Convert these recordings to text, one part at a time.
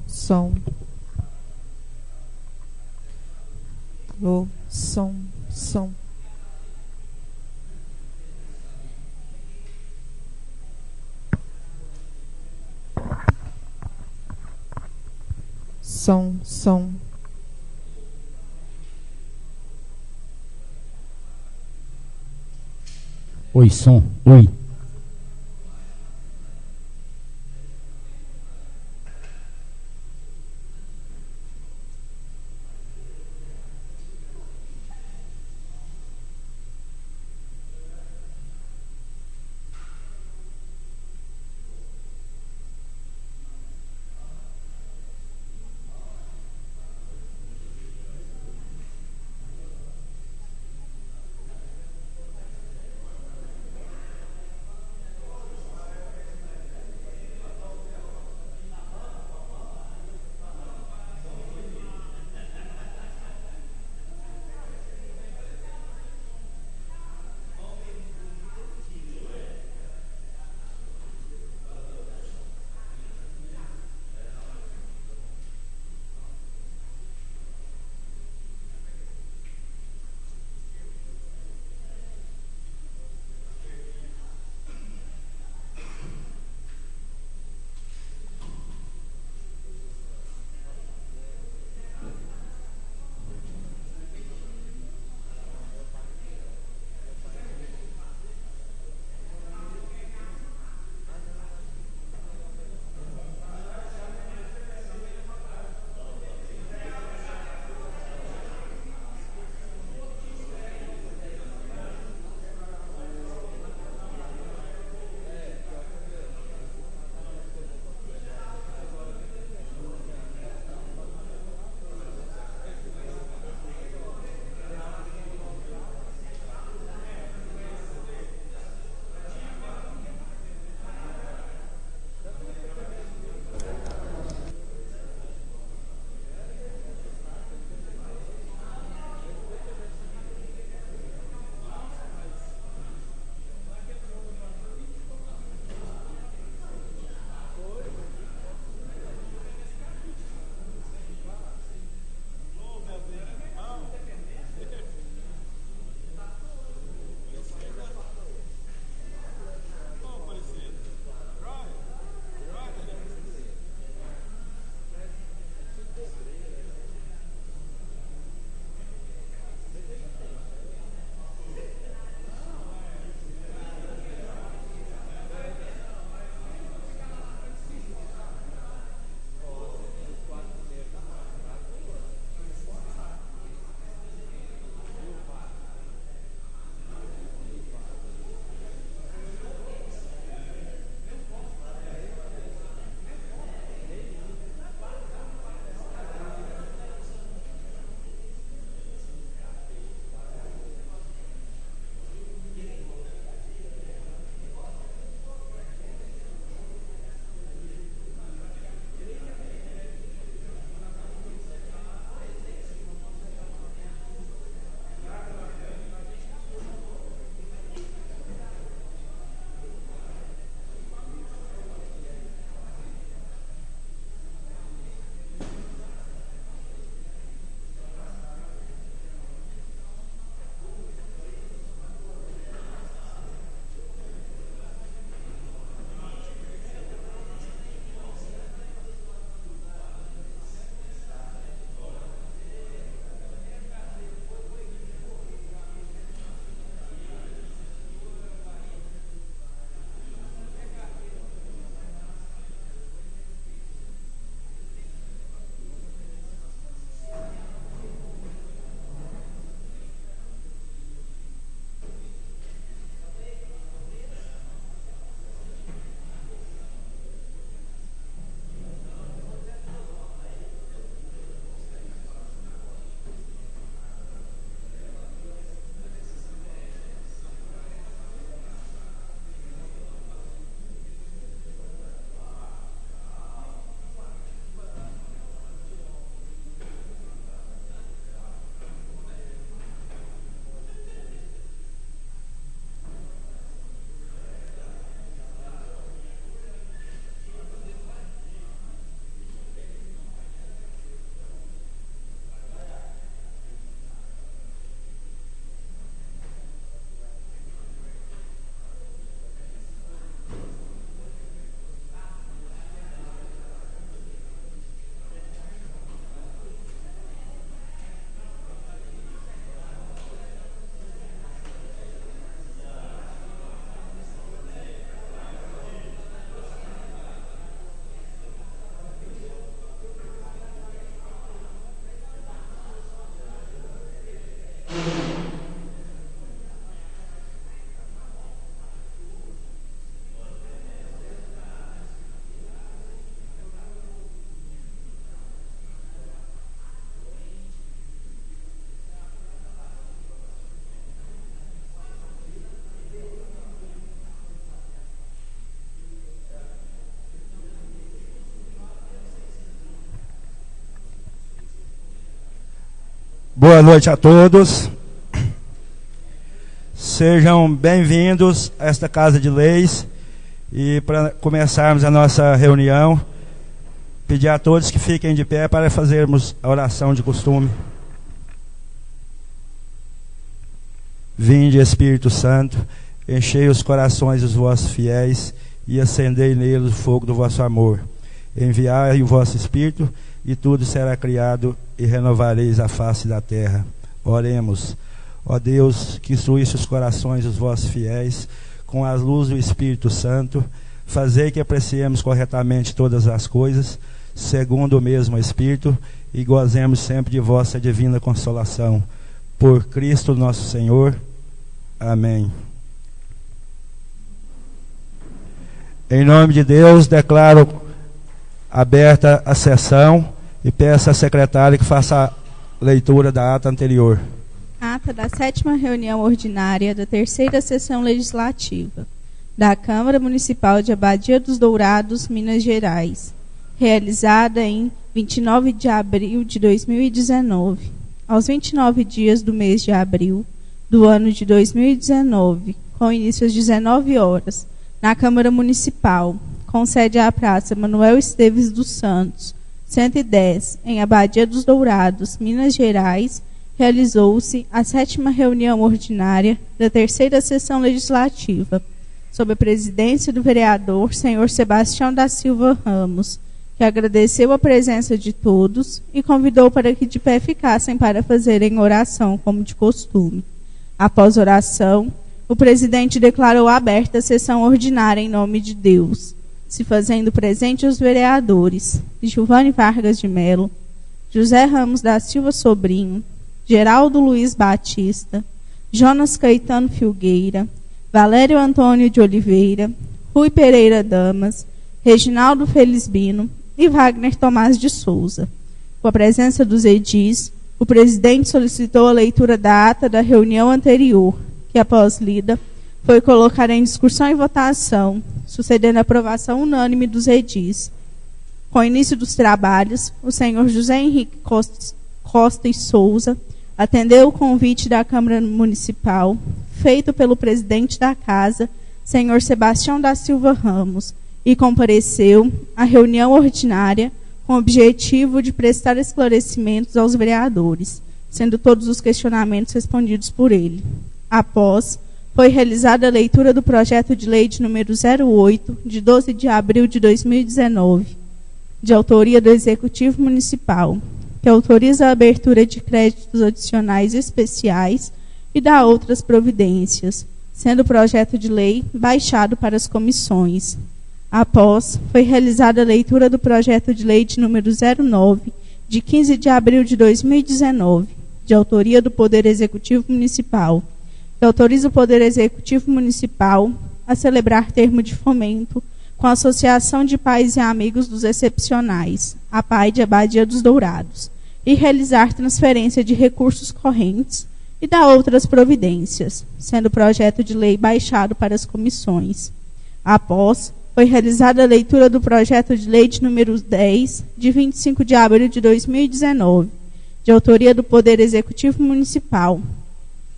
som. Alô, som. Som. Oi, som. Oi. Boa noite a todos. Sejam bem-vindos a esta Casa de Leis. E para começarmos a nossa reunião, pedir a todos que fiquem de pé para fazermos a oração de costume. Vinde, Espírito Santo, enchei os corações dos vossos fiéis e acendei neles o fogo do vosso amor. Enviai o vosso Espírito e tudo será criado e renovareis a face da terra. Oremos. Ó Deus, que instruísse os corações dos vossos fiéis com a luz do Espírito Santo, fazei que apreciemos corretamente todas as coisas, segundo o mesmo Espírito, e gozemos sempre de vossa divina consolação. Por Cristo nosso Senhor. Amém. Em nome de Deus, declaro aberta a sessão e peço à secretária que faça a leitura da ata anterior. Ata da 7ª reunião ordinária da 3ª sessão legislativa da Câmara Municipal de Abadia dos Dourados, Minas Gerais, realizada em 29 de abril de 2019. Aos 29 dias do mês de abril do ano de 2019, com início às 19 horas, na Câmara Municipal, com sede à Praça Manuel Esteves dos Santos, 110, em Abadia dos Dourados, Minas Gerais, realizou-se a 7ª reunião ordinária da 3ª sessão legislativa, sob a presidência do vereador senhor Sebastião da Silva Ramos, que agradeceu a presença de todos e convidou para que de pé ficassem para fazerem oração, como de costume. Após oração, o presidente declarou aberta a sessão ordinária em nome de Deus, se fazendo presente os vereadores Gilvane Vargas de Melo, José Ramos da Silva Sobrinho, Geraldo Luiz Batista, Jonas Caetano Filgueira, Valério Antônio de Oliveira, Rui Pereira Damas, Reginaldo Felisbino e Wagner Tomás de Souza. Com a presença dos edis, o presidente solicitou a leitura da ata da reunião anterior, que, após lida, foi colocada em discussão e votação, sucedendo a aprovação unânime dos edis. Com o início dos trabalhos, o senhor José Henrique Costa e Souza atendeu o convite da Câmara Municipal, feito pelo presidente da Casa, senhor Sebastião da Silva Ramos, e compareceu à reunião ordinária com o objetivo de prestar esclarecimentos aos vereadores, sendo todos os questionamentos respondidos por ele. Após, foi realizada a leitura do projeto de lei de número 08, de 12 de abril de 2019, de autoria do Executivo Municipal, que autoriza a abertura de créditos adicionais especiais e dá outras providências, sendo o projeto de lei baixado para as comissões. Após, foi realizada a leitura do projeto de lei de número 09, de 15 de abril de 2019, de autoria do Poder Executivo Municipal, que autoriza o Poder Executivo Municipal a celebrar termo de fomento com a Associação de Pais e Amigos dos Excepcionais, a PAI de Abadia dos Dourados, e realizar transferência de recursos correntes e dar outras providências, sendo o projeto de lei baixado para as comissões. Após, foi realizada a leitura do projeto de lei de número 10, de 25 de abril de 2019, de autoria do Poder Executivo Municipal,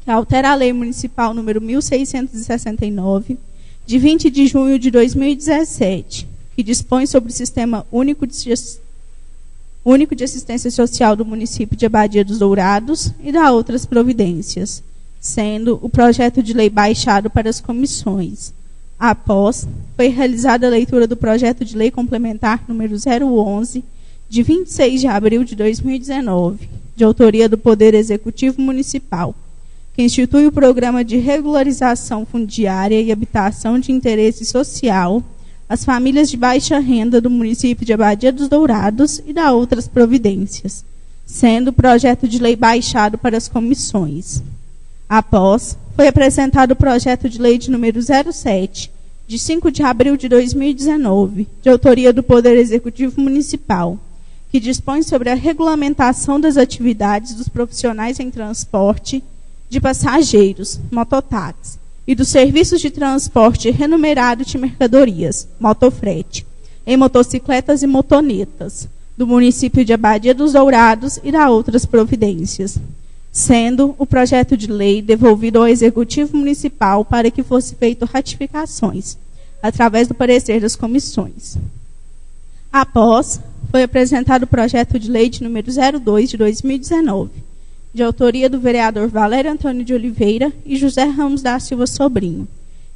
que altera a Lei Municipal número 1669, de 20 de junho de 2017, que dispõe sobre o Sistema Único de Assistência Social do município de Abadia dos Dourados e dá outras providências, sendo o projeto de lei baixado para as comissões. Após, foi realizada a leitura do projeto de lei complementar número 011, de 26 de abril de 2019, de autoria do Poder Executivo Municipal, que institui o Programa de Regularização Fundiária e Habitação de Interesse Social às famílias de baixa renda do município de Abadia dos Dourados e dá outras providências, sendo o projeto de lei baixado para as comissões. Após, foi apresentado o projeto de lei de número 07, de 5 de abril de 2019, de autoria do Poder Executivo Municipal, que dispõe sobre a regulamentação das atividades dos profissionais em transporte de passageiros, mototáxi, e dos serviços de transporte remunerado de mercadorias, motofrete, em motocicletas e motonetas, do município de Abadia dos Dourados e dá outras providências. sendo o projeto de lei devolvido ao Executivo Municipal para que fosse feito ratificações, através do parecer das comissões. Após, foi apresentado o projeto de lei de número 02 de 2019, de autoria do vereador Valério Antônio de Oliveira e José Ramos da Silva Sobrinho,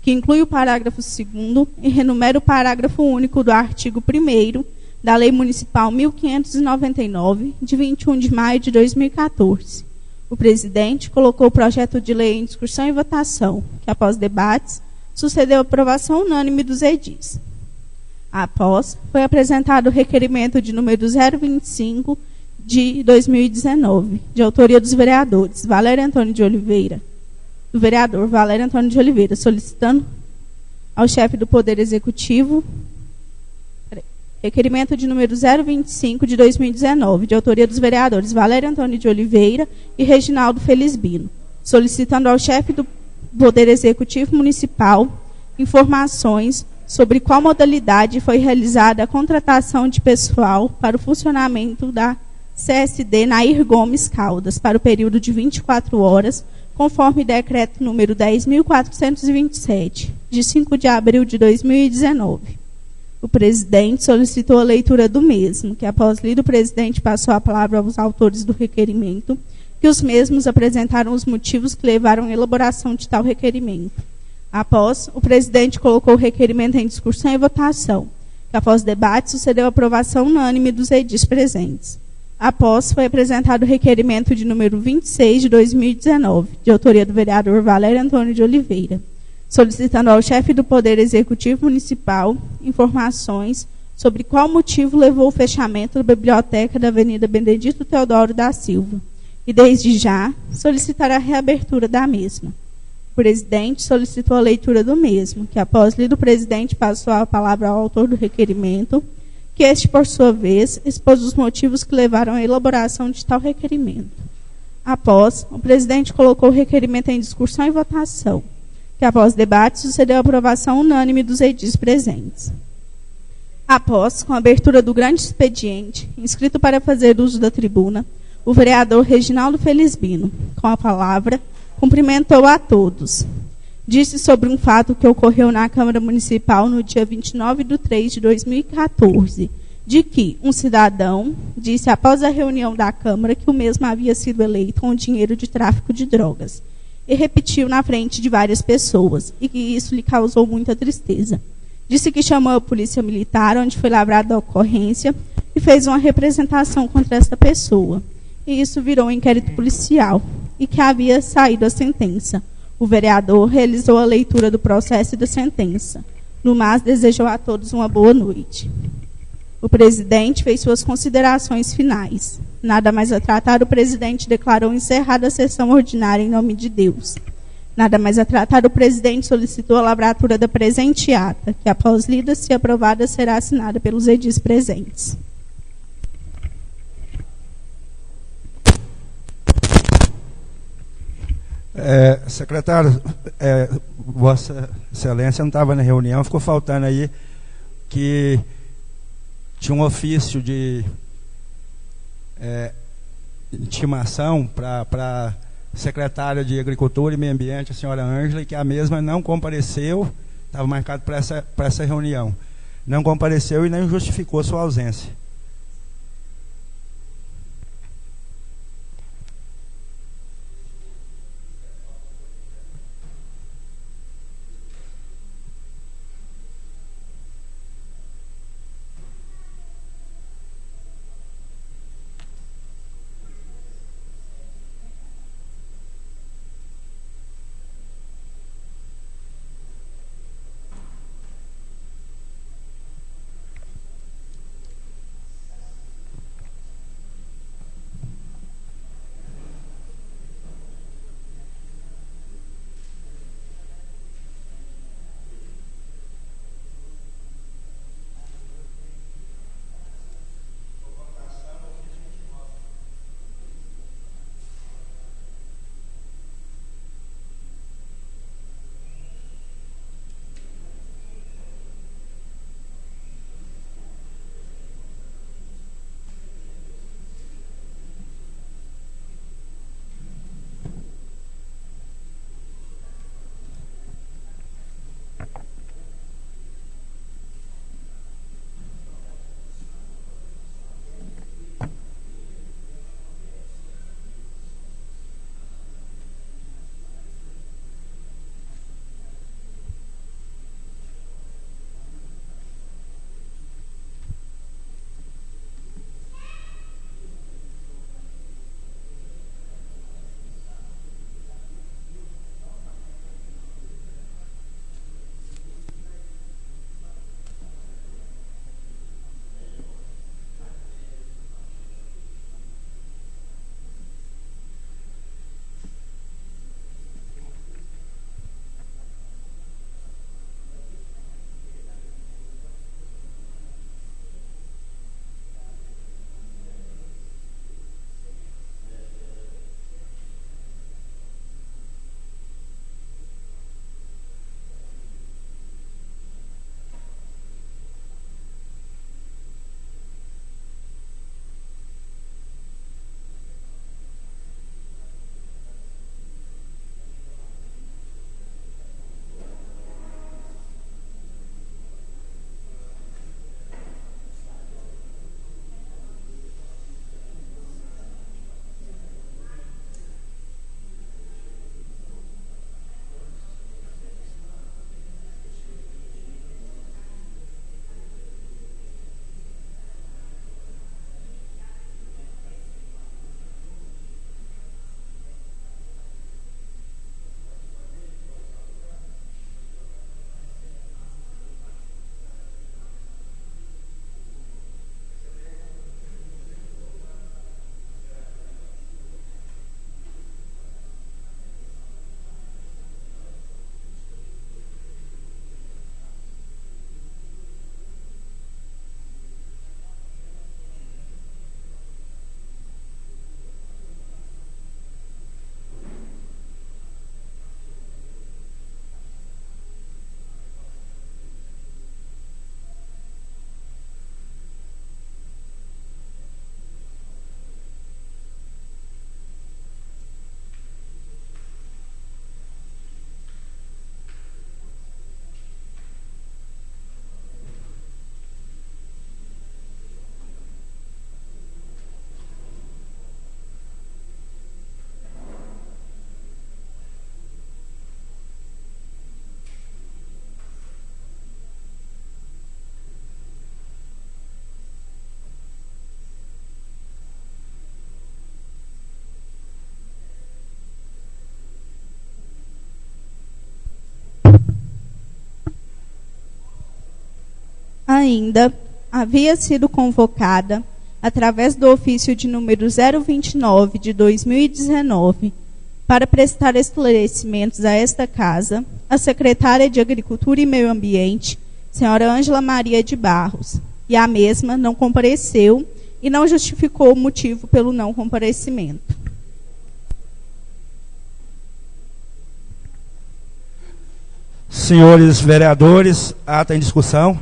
que inclui o parágrafo 2º e renumera o parágrafo único do artigo 1º da Lei Municipal 1599, de 21 de maio de 2014. O presidente colocou o projeto de lei em discussão e votação, que, após debates, sucedeu a aprovação unânime dos edis. Após, foi apresentado o requerimento de número 025 de 2019, de autoria dos vereadores Valério Antônio de Oliveira, do vereador Valério Antônio de Oliveira, solicitando ao chefe do Poder Executivo requerimento de número 025 de 2019, de autoria dos vereadores Valério Antônio de Oliveira e Reginaldo Felizbino, solicitando ao chefe do Poder Executivo Municipal informações sobre qual modalidade foi realizada a contratação de pessoal para o funcionamento da CSD Nair Gomes Caldas para o período de 24 horas, conforme decreto número 10.427, de 5 de abril de 2019. O presidente solicitou a leitura do mesmo, que, após lido, o presidente passou a palavra aos autores do requerimento, que os mesmos apresentaram os motivos que levaram à elaboração de tal requerimento. Após, o presidente colocou o requerimento em discussão e votação, que, após debate, sucedeu a aprovação unânime dos edis presentes. Após, foi apresentado o requerimento de número 26 de 2019, de autoria do vereador Valério Antônio de Oliveira, solicitando ao chefe do Poder Executivo Municipal informações sobre qual motivo levou o fechamento da biblioteca da Avenida Benedito Teodoro da Silva, e, desde já, solicitar a reabertura da mesma. O presidente solicitou a leitura do mesmo, que, após lido, o presidente passou a palavra ao autor do requerimento, que este, por sua vez, expôs os motivos que levaram à elaboração de tal requerimento. Após, o presidente colocou o requerimento em discussão e votação, que, após debate, sucedeu a aprovação unânime dos edis presentes. Após, com a abertura do grande expediente, inscrito para fazer uso da tribuna, o vereador Reginaldo Felizbino, com a palavra, cumprimentou a todos. Disse sobre um fato que ocorreu na Câmara Municipal no dia 29/3/2014, de que um cidadão disse após a reunião da Câmara que o mesmo havia sido eleito com dinheiro de tráfico de drogas, e repetiu na frente de várias pessoas, e que isso lhe causou muita tristeza. Disse que chamou a polícia militar, onde foi lavrada a ocorrência, e fez uma representação contra esta pessoa. E isso virou um inquérito policial, e que havia saído a sentença. O vereador realizou a leitura do processo e da sentença. No mais, desejou a todos uma boa noite. O presidente fez suas considerações finais. Nada mais a tratar, o presidente declarou encerrada a sessão ordinária em nome de Deus. Nada mais a tratar, o presidente solicitou a lavratura da presente ata, que, após lida, se aprovada, será assinada pelos edis presentes. Secretário, Vossa Excelência não estava na reunião, ficou faltando aí que tinha um ofício de intimação para a secretária de Agricultura e Meio Ambiente, a senhora Ângela, e que a mesma não compareceu, estava marcado para essa reunião. Não compareceu e nem justificou sua ausência. Ainda havia sido convocada, através do ofício de número 029 de 2019, para prestar esclarecimentos a esta casa, a secretária de Agricultura e Meio Ambiente, senhora Ângela Maria de Barros, e a mesma não compareceu e não justificou o motivo pelo não comparecimento. Senhores vereadores, ata em discussão.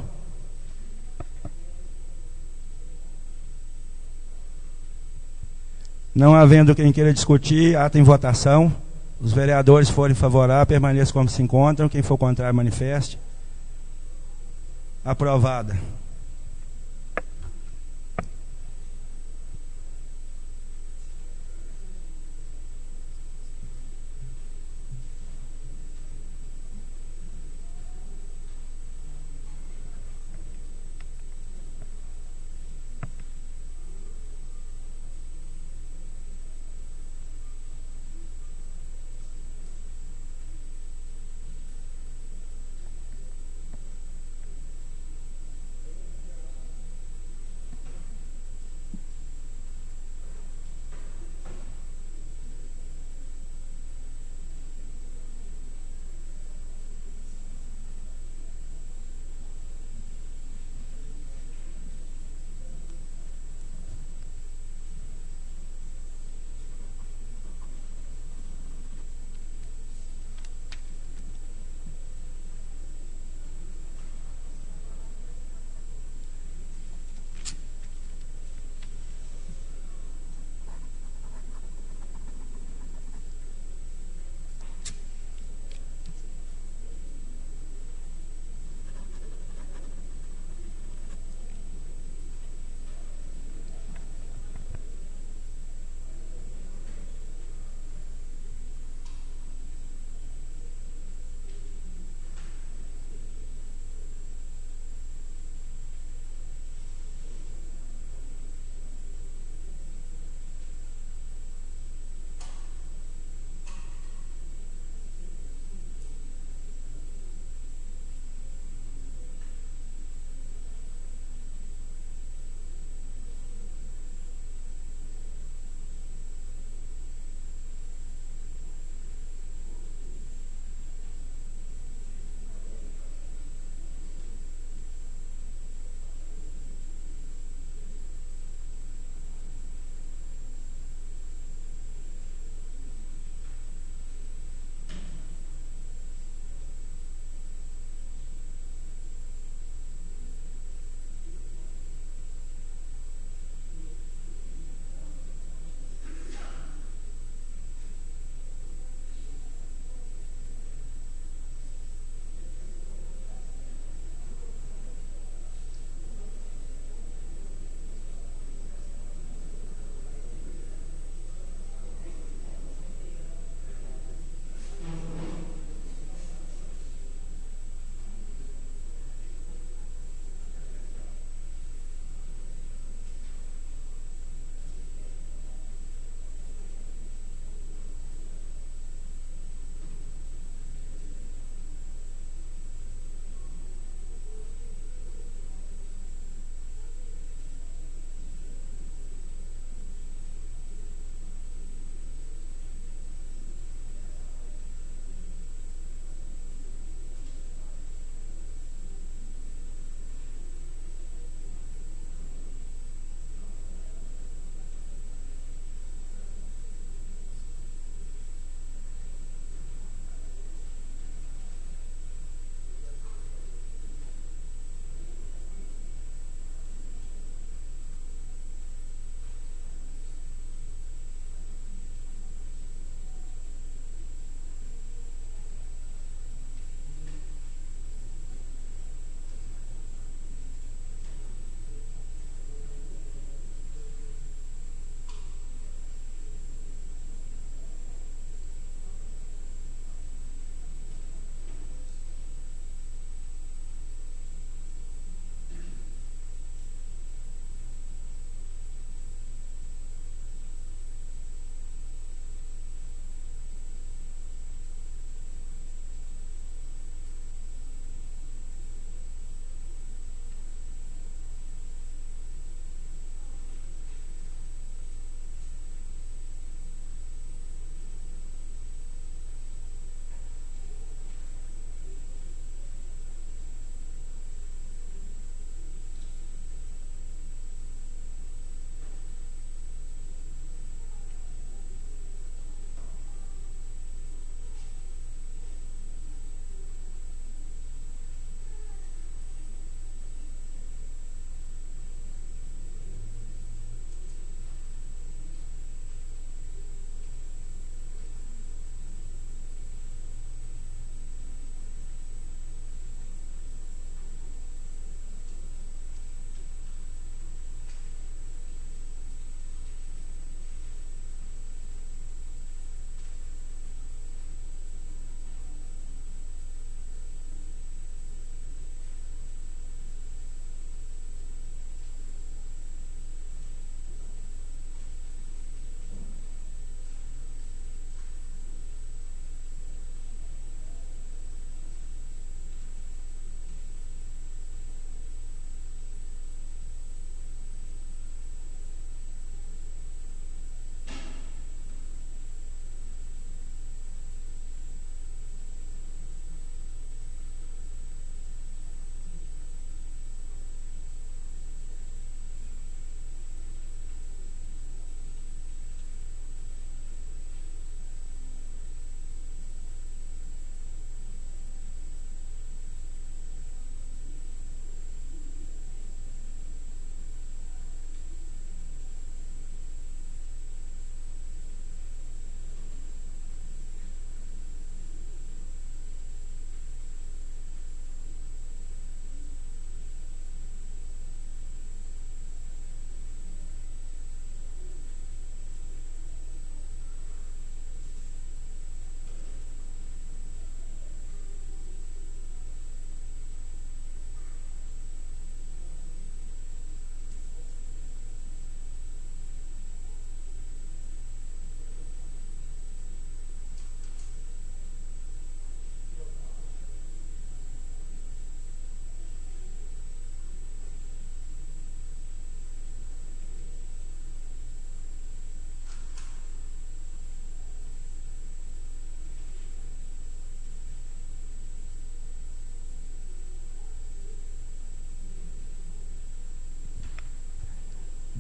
Não havendo quem queira discutir, ata em votação. Os vereadores forem favoráveis, permaneçam como se encontram. Quem for contrário, manifeste. Aprovada.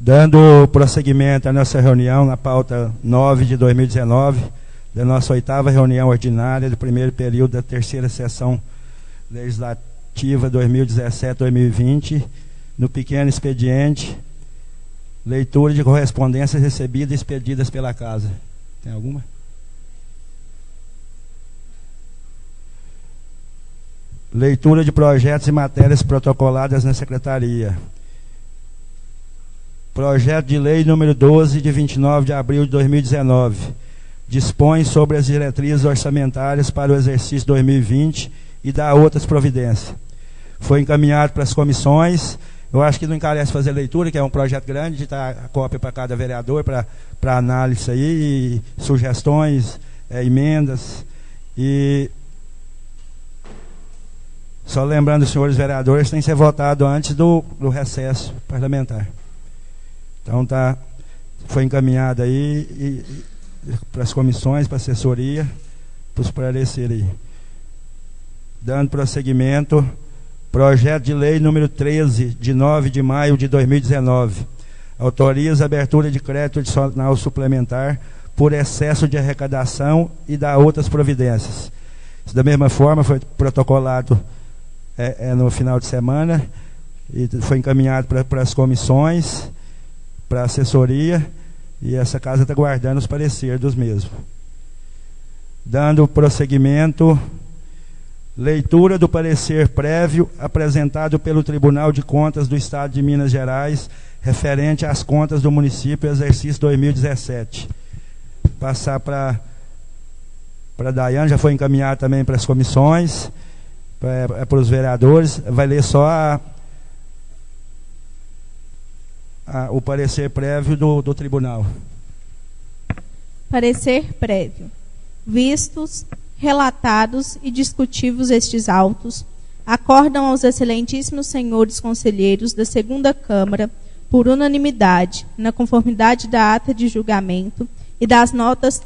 Dando prosseguimento à nossa reunião na pauta 9 de 2019, da nossa 8ª reunião ordinária do primeiro período da 3ª sessão legislativa 2017-2020, no pequeno expediente, leitura de correspondências recebidas e expedidas pela Casa. Tem alguma? Leitura de projetos e matérias protocoladas na Secretaria. Projeto de lei número 12, de 29 de abril de 2019. Dispõe sobre as diretrizes orçamentárias para o exercício 2020 e dá outras providências. Foi encaminhado para as comissões. Eu acho que não encarece fazer leitura, que é um projeto grande, de dar a cópia para cada vereador, para análise aí, e sugestões, emendas. E só lembrando, os senhores vereadores, tem que ser votado antes do recesso parlamentar. Então foi encaminhado aí para as comissões, para a assessoria, para os pareceres aí. Dando prosseguimento, projeto de lei número 13, de 9 de maio de 2019. Autoriza a abertura de crédito adicional suplementar por excesso de arrecadação e dá outras providências. Isso, da mesma forma, foi protocolado no final de semana e foi encaminhado para as comissões, para a assessoria, e essa casa está guardando os pareceres dos mesmos. Dando prosseguimento, leitura do parecer prévio apresentado pelo Tribunal de Contas do Estado de Minas Gerais referente às contas do município exercício 2017. Passar para a Daiane, já foi encaminhado também para as comissões, para os vereadores. Vai ler só o parecer prévio do tribunal. Parecer prévio. Vistos, relatados e discutidos estes autos, acordam aos excelentíssimos senhores conselheiros da 2ª Câmara, por unanimidade, na conformidade da ata de julgamento e das notas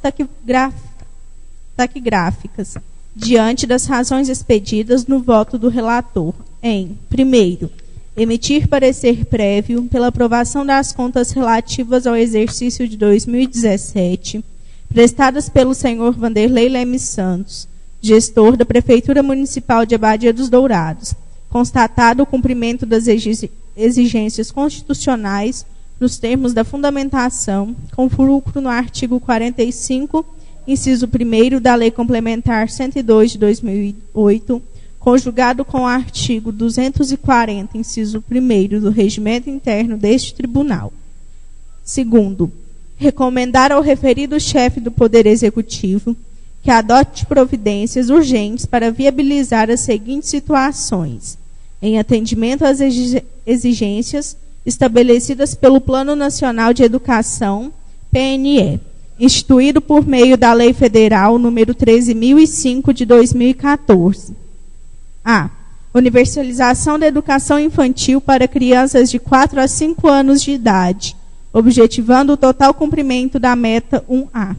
taquigráficas, diante das razões expedidas no voto do relator, em: primeiro, emitir parecer prévio pela aprovação das contas relativas ao exercício de 2017, prestadas pelo senhor Vanderlei Leme Santos, gestor da Prefeitura Municipal de Abadia dos Dourados, constatado o cumprimento das exigências constitucionais nos termos da fundamentação, com fulcro no artigo 45, inciso 1º da Lei Complementar 102 de 2008, conjugado com o artigo 240, inciso 1º do Regimento Interno deste Tribunal. Segundo, recomendar ao referido chefe do Poder Executivo que adote providências urgentes para viabilizar as seguintes situações, em atendimento às exigências estabelecidas pelo Plano Nacional de Educação, PNE, instituído por meio da Lei Federal número 13.005 de 2014. A. Universalização da educação infantil para crianças de 4 a 5 anos de idade, objetivando o total cumprimento da meta 1A.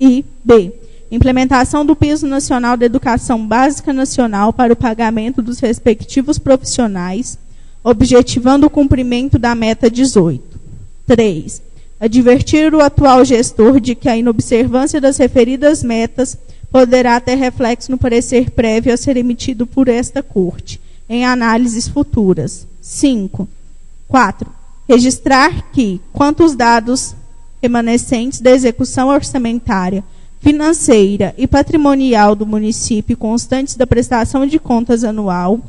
E B. Implementação do Piso Nacional da Educação Básica Nacional para o pagamento dos respectivos profissionais, objetivando o cumprimento da meta 18. 3. Advertir o atual gestor de que a inobservância das referidas metas poderá ter reflexo no parecer prévio a ser emitido por esta Corte, em análises futuras. 5. 4. Registrar que, quanto aos dados remanescentes da execução orçamentária, financeira e patrimonial do município constantes da prestação de contas anual,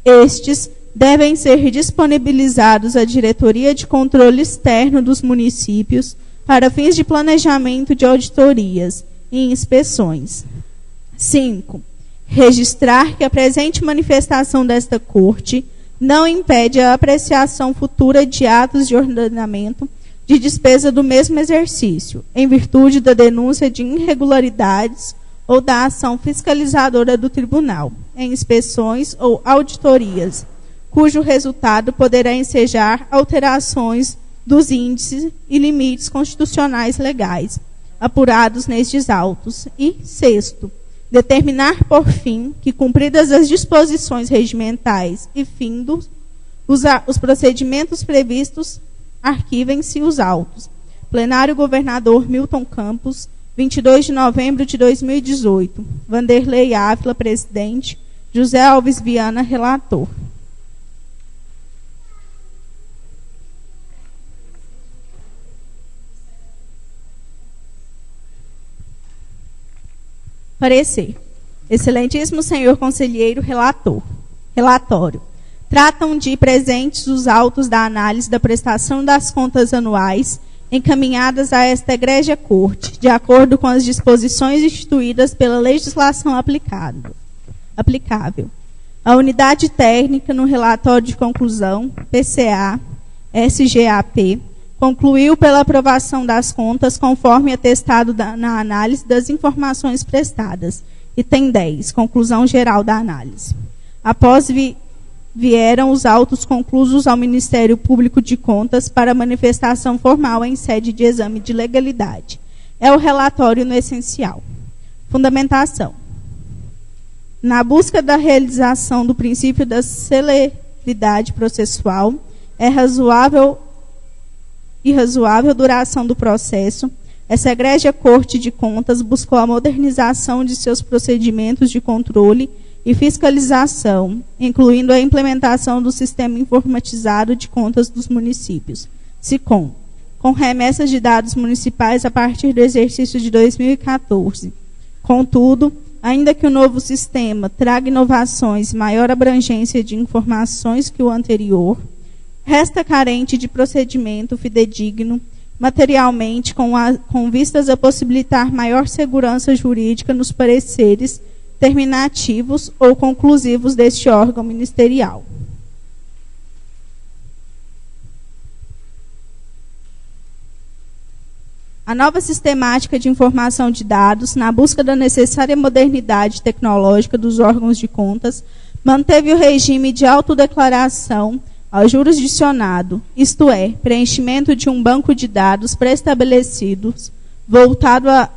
estes devem ser disponibilizados à Diretoria de Controle Externo dos Municípios para fins de planejamento de auditorias e inspeções. 5. Registrar que a presente manifestação desta Corte não impede a apreciação futura de atos de ordenamento de despesa do mesmo exercício, em virtude da denúncia de irregularidades ou da ação fiscalizadora do Tribunal, em inspeções ou auditorias, cujo resultado poderá ensejar alterações dos índices e limites constitucionais legais, apurados nestes autos. E, 6º, determinar, por fim, que, cumpridas as disposições regimentais e findos os procedimentos previstos arquivem-se os autos. Plenário Governador Milton Campos, 22 de novembro de 2018. Vanderlei Ávila, presidente. José Alves Viana, relator. Parecer. Excelentíssimo senhor conselheiro relatório. Tratam de presentes os autos da análise da prestação das contas anuais encaminhadas a esta egrégia corte, de acordo com as disposições instituídas pela legislação aplicável. A unidade técnica, no relatório de conclusão, PCA, SGAP, concluiu pela aprovação das contas conforme atestado na análise das informações prestadas. Item 10, conclusão geral da análise. Após vieram os autos conclusos ao Ministério Público de Contas para manifestação formal em sede de exame de legalidade. É o relatório no essencial. Fundamentação. Na busca da realização do princípio da celeridade processual, é razoável duração do processo, essa egrégia Corte de Contas buscou a modernização de seus procedimentos de controle e fiscalização, incluindo a implementação do Sistema Informatizado de Contas dos Municípios, SICOM, com remessas de dados municipais a partir do exercício de 2014. Contudo, ainda que o novo sistema traga inovações e maior abrangência de informações que o anterior, resta carente de procedimento fidedigno, materialmente, com vistas a possibilitar maior segurança jurídica nos pareceres terminativos ou conclusivos deste órgão ministerial. A nova sistemática de informação de dados, na busca da necessária modernidade tecnológica dos órgãos de contas, manteve o regime de autodeclaração ao jurisdicionado, isto é, preenchimento de um banco de dados pré-estabelecidos, voltado a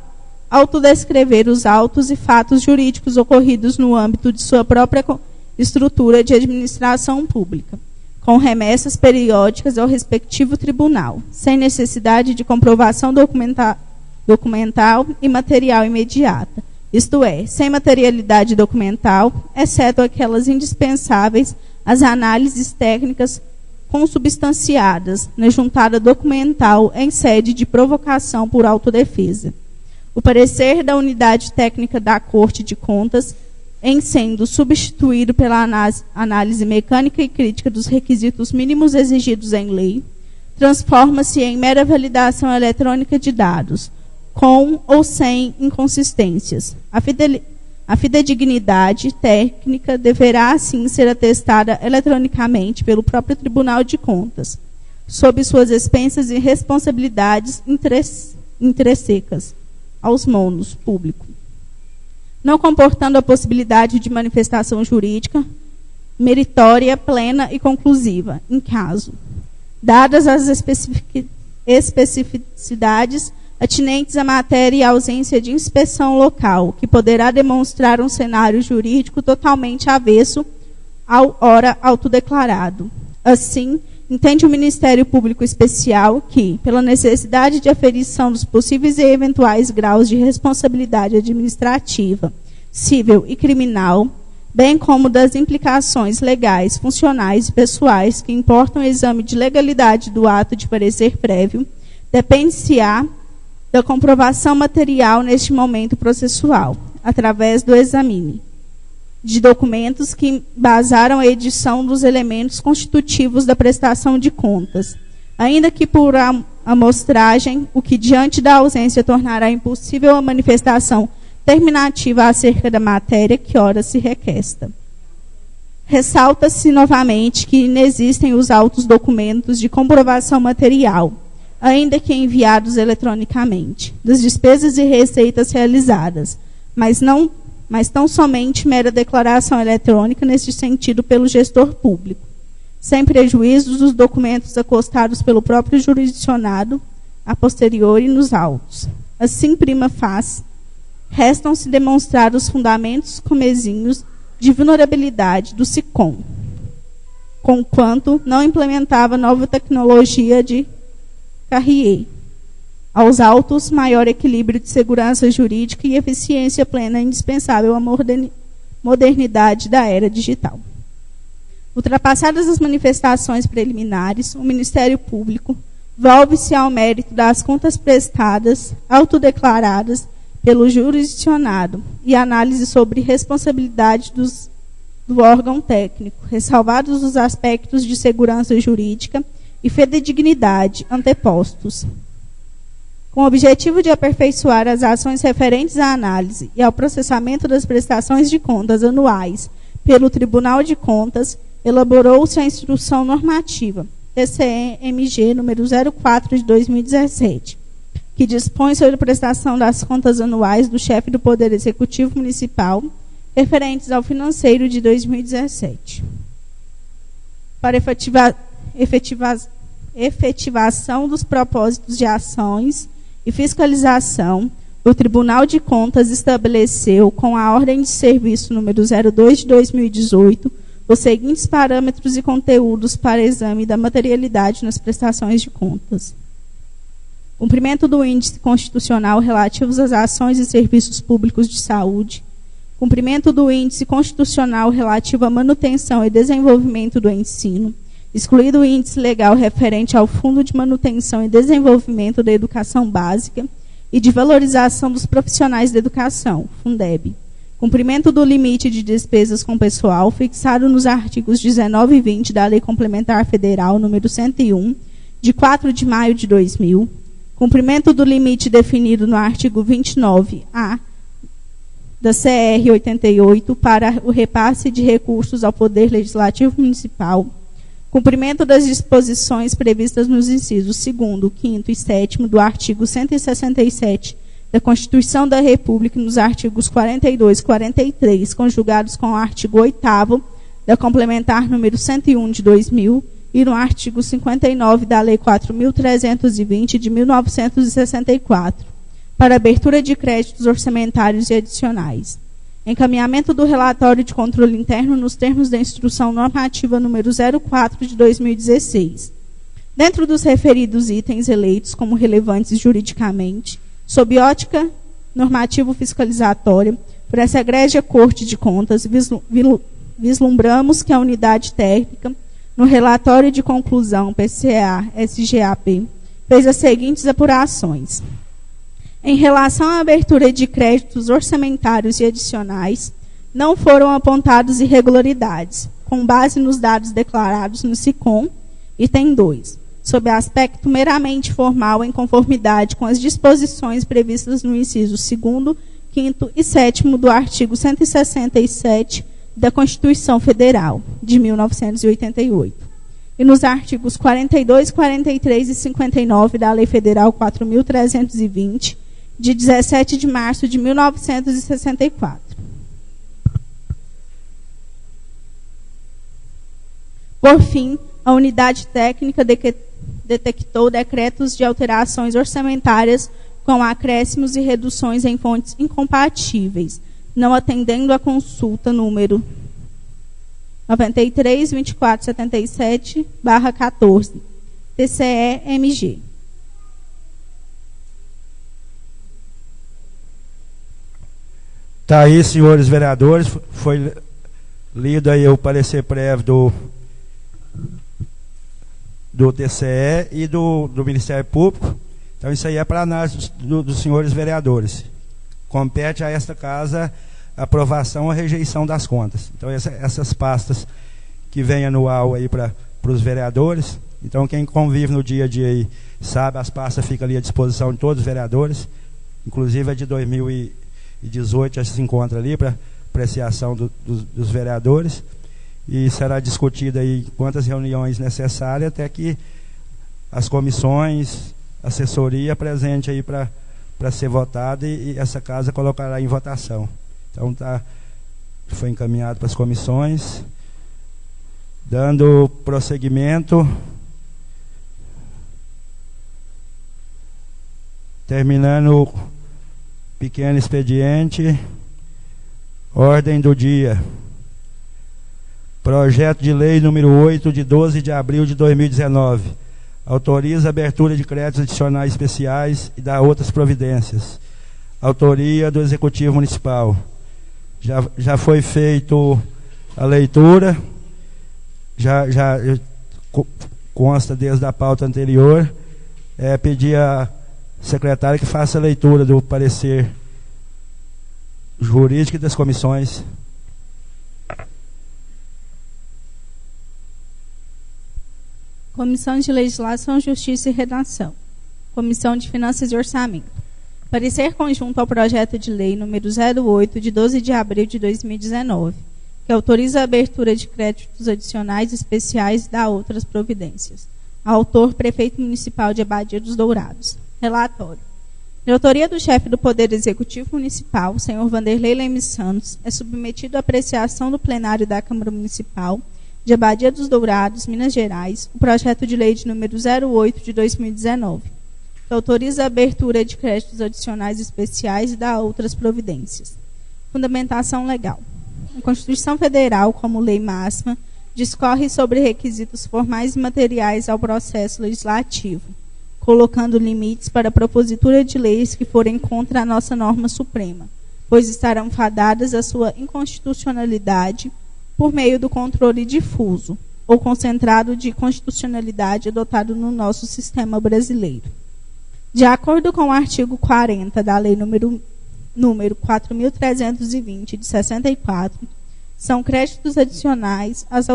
autodescrever os autos e fatos jurídicos ocorridos no âmbito de sua própria estrutura de administração pública, com remessas periódicas ao respectivo tribunal, sem necessidade de comprovação documental e material imediata, isto é, sem materialidade documental, exceto aquelas indispensáveis às análises técnicas consubstanciadas na juntada documental em sede de provocação por autodefesa. O parecer da unidade técnica da Corte de Contas, em sendo substituído pela análise mecânica e crítica dos requisitos mínimos exigidos em lei, transforma-se em mera validação eletrônica de dados, com ou sem inconsistências. A fidedignidade técnica deverá, assim, ser atestada eletronicamente pelo próprio Tribunal de Contas, sob suas expensas e responsabilidades intrínsecas aos monos público, não comportando a possibilidade de manifestação jurídica meritória, plena e conclusiva, em caso, dadas as especificidades atinentes à matéria e à ausência de inspeção local, que poderá demonstrar um cenário jurídico totalmente avesso ao ora autodeclarado. Assim, entende o Ministério Público Especial que, pela necessidade de aferição dos possíveis e eventuais graus de responsabilidade administrativa, civil e criminal, bem como das implicações legais, funcionais e pessoais que importam o exame de legalidade do ato de parecer prévio, depende-se-á da comprovação material neste momento processual, através do exame de documentos que embasaram a edição dos elementos constitutivos da prestação de contas, ainda que por amostragem, o que diante da ausência tornará impossível a manifestação terminativa acerca da matéria que ora se requesta. Ressalta-se novamente que inexistem os autos documentos de comprovação material, ainda que enviados eletronicamente, das despesas e receitas realizadas, mas tão somente mera declaração eletrônica neste sentido pelo gestor público, sem prejuízo dos documentos acostados pelo próprio jurisdicionado a posteriori nos autos. Assim, prima facie, restam-se demonstrar os fundamentos comezinhos de vulnerabilidade do SICOM, conquanto não implementava nova tecnologia de Carrier. Aos autos, maior equilíbrio de segurança jurídica e eficiência plena indispensável à modernidade da era digital. Ultrapassadas as manifestações preliminares, o Ministério Público volve-se ao mérito das contas prestadas, autodeclaradas pelo jurisdicionado e análise sobre responsabilidade do órgão técnico, ressalvados os aspectos de segurança jurídica e fidedignidade antepostos. Com o objetivo de aperfeiçoar as ações referentes à análise e ao processamento das prestações de contas anuais pelo Tribunal de Contas, elaborou-se a Instrução Normativa, TCE-MG número 04 de 2017, que dispõe sobre a prestação das contas anuais do chefe do Poder Executivo Municipal, referentes ao financeiro de 2017. Para efetivação dos propósitos de ações e fiscalização, o Tribunal de Contas estabeleceu, com a Ordem de Serviço número 02 de 2018, os seguintes parâmetros e conteúdos para exame da materialidade nas prestações de contas: cumprimento do índice constitucional relativos às ações e serviços públicos de saúde, cumprimento do índice constitucional relativo à manutenção e desenvolvimento do ensino, excluído o índice legal referente ao Fundo de Manutenção e Desenvolvimento da Educação Básica e de Valorização dos Profissionais da Educação, Fundeb. Cumprimento do limite de despesas com pessoal fixado nos artigos 19 e 20 da Lei Complementar Federal número 101, de 4 de maio de 2000. Cumprimento do limite definido no artigo 29A da CR 88 para o repasse de recursos ao Poder Legislativo Municipal. Cumprimento das disposições previstas nos incisos 2º, 5º e 7º do artigo 167 da Constituição da República e nos artigos 42 e 43, conjugados com o artigo 8º da Complementar número 101 de 2000 e no artigo 59 da Lei 4.320 de 1964, para abertura de créditos orçamentários e adicionais. Encaminhamento do relatório de controle interno nos termos da Instrução Normativa número 04 de 2016. Dentro dos referidos itens eleitos como relevantes juridicamente, sob ótica normativo-fiscalizatória, por essa egrégia Corte de Contas, vislumbramos que a unidade técnica, no relatório de conclusão PCA-SGAP, fez as seguintes apurações. Em relação à abertura de créditos orçamentários e adicionais, não foram apontadas irregularidades, com base nos dados declarados no SICOM, item 2, sob aspecto meramente formal em conformidade com as disposições previstas no inciso 2º, 5º e 7º do artigo 167 da Constituição Federal, de 1988, e nos artigos 42, 43 e 59 da Lei Federal 4.320, de 17 de março de 1964. Por fim, a unidade técnica detectou decretos de alterações orçamentárias com acréscimos e reduções em fontes incompatíveis, não atendendo à consulta número 93.2477/14, TCE-MG. Tá aí, senhores vereadores, foi lido aí o parecer prévio do TCE e do Ministério Público. Então isso aí é para análise dos senhores vereadores. Compete a esta casa a aprovação ou rejeição das contas. Então essas pastas que vem anual aí para os vereadores. Então quem convive no dia a dia aí sabe, as pastas ficam ali à disposição de todos os vereadores, inclusive a de 2018 já se encontra ali para apreciação dos vereadores, e será discutida aí quantas reuniões necessárias até que as comissões, assessoria presente aí para ser votada, e essa casa colocará em votação. Então foi encaminhado para as comissões. Dando prosseguimento, terminando o pequeno expediente, ordem do dia. Projeto de lei número 8, de 12 de abril de 2019. Autoriza a abertura de créditos adicionais especiais e dá outras providências. Autoria do Executivo Municipal. Já foi feito a leitura, já consta desde a pauta anterior. Pedir à secretária que faça a leitura do parecer jurídico e das comissões. Comissão de Legislação, Justiça e Redação. Comissão de Finanças e Orçamento. Parecer conjunto ao projeto de lei número 08, de 12 de abril de 2019, que autoriza a abertura de créditos adicionais especiais e dá outras providências. Autor, Prefeito Municipal de Abadia dos Dourados. Relatório. De autoria do chefe do Poder Executivo Municipal, senhor Vanderlei Leme Santos, é submetido à apreciação do plenário da Câmara Municipal de Abadia dos Dourados, Minas Gerais, o projeto de lei de número 08 de 2019, que autoriza a abertura de créditos adicionais especiais e dá outras providências. Fundamentação legal. A Constituição Federal, como lei máxima, discorre sobre requisitos formais e materiais ao processo legislativo, colocando limites para a propositura de leis que forem contra a nossa norma suprema, pois estarão fadadas à sua inconstitucionalidade por meio do controle difuso ou concentrado de constitucionalidade adotado no nosso sistema brasileiro. De acordo com o artigo 40 da Lei número 4.320, de 64, são créditos adicionais as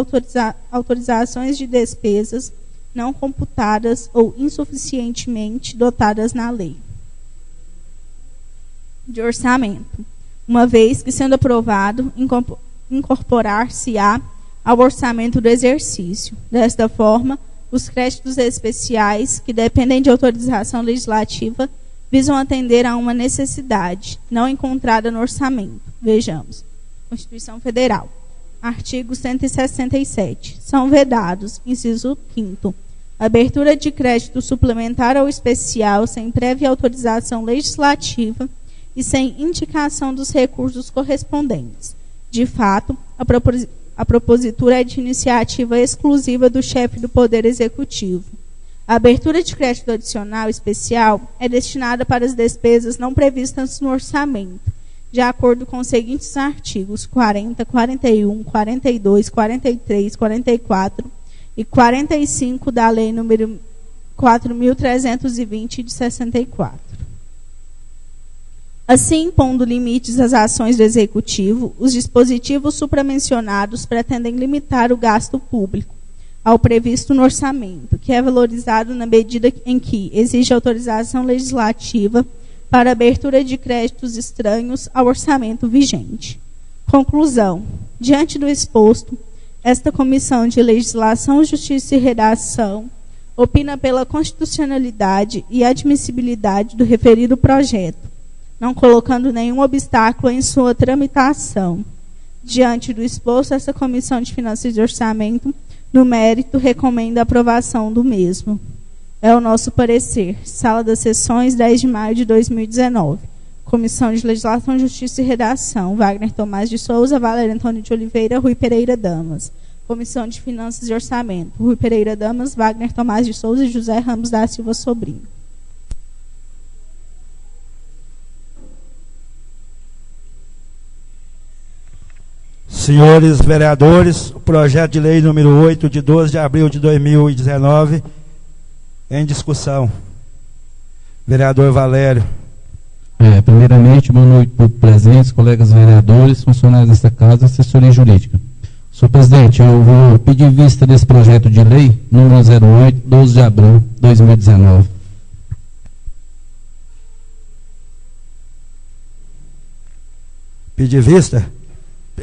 autorizações de despesas não computadas ou insuficientemente dotadas na lei de orçamento, uma vez que, sendo aprovado, incorporar-se-á ao orçamento do exercício. Desta forma, os créditos especiais, que dependem de autorização legislativa, visam atender a uma necessidade não encontrada no orçamento. Vejamos. Constituição Federal. Artigo 167. São vedados, inciso 5º, abertura de crédito suplementar ou especial sem prévia autorização legislativa e sem indicação dos recursos correspondentes. De fato, a propositura é de iniciativa exclusiva do chefe do Poder Executivo. A abertura de crédito adicional especial é destinada para as despesas não previstas no orçamento, de acordo com os seguintes artigos 40, 41, 42, 43, 44 e 45 da Lei nº 4.320, de 64. Assim, impondo limites às ações do Executivo, os dispositivos supramencionados pretendem limitar o gasto público ao previsto no orçamento, que é valorizado na medida em que exige autorização legislativa para abertura de créditos estranhos ao orçamento vigente. Conclusão. Diante do exposto, esta Comissão de Legislação, Justiça e Redação opina pela constitucionalidade e admissibilidade do referido projeto, não colocando nenhum obstáculo em sua tramitação. Diante do exposto, essa Comissão de Finanças e Orçamento, no mérito, recomenda a aprovação do mesmo. É o nosso parecer. Sala das Sessões, 10 de maio de 2019. Comissão de Legislação, Justiça e Redação. Wagner Tomás de Souza, Valério Antônio de Oliveira, Rui Pereira Damas. Comissão de Finanças e Orçamento. Rui Pereira Damas, Wagner Tomás de Souza e José Ramos da Silva Sobrinho. Senhores vereadores, o projeto de lei número 8, de 12 de abril de 2019, em discussão. Vereador Valério. Primeiramente, boa noite para os presentes, colegas vereadores, funcionários desta casa, assessoria jurídica. Senhor presidente, eu vou pedir vista desse projeto de lei, número 08, 12 de abril de 2019. Pedir vista?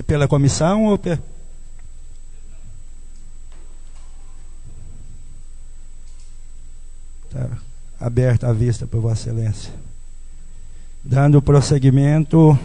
Pela comissão ou Tá. Aberta a vista por Vossa Excelência. Dando prosseguimento,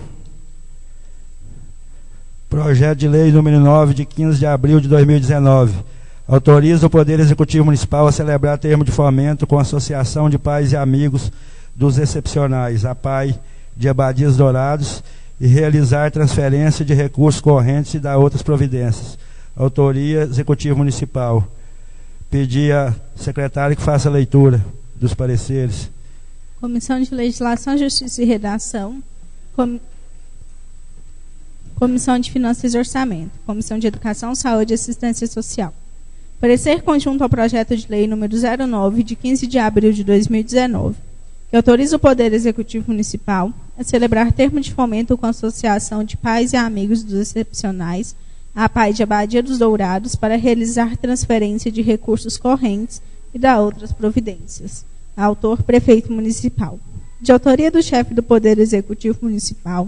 projeto de lei número 9, de 15 de abril de 2019. Autoriza o Poder Executivo Municipal a celebrar termo de fomento com a Associação de Pais e Amigos dos Excepcionais, a PAI de Abadias Dourados, e realizar transferência de recursos correntes e dar outras providências. Autoria, Executivo Municipal. Pedir à secretária que faça a leitura dos pareceres. Comissão de Legislação, Justiça e Redação. Comissão de Finanças e Orçamento. Comissão de Educação, Saúde e Assistência Social. Parecer conjunto ao projeto de lei número 09, de 15 de abril de 2019, que autoriza o Poder Executivo Municipal a celebrar termo de fomento com a Associação de Pais e Amigos dos Excepcionais, a PAI de Abadia dos Dourados, para realizar transferência de recursos correntes e dar outras providências. Autor, Prefeito Municipal. De autoria do chefe do Poder Executivo Municipal,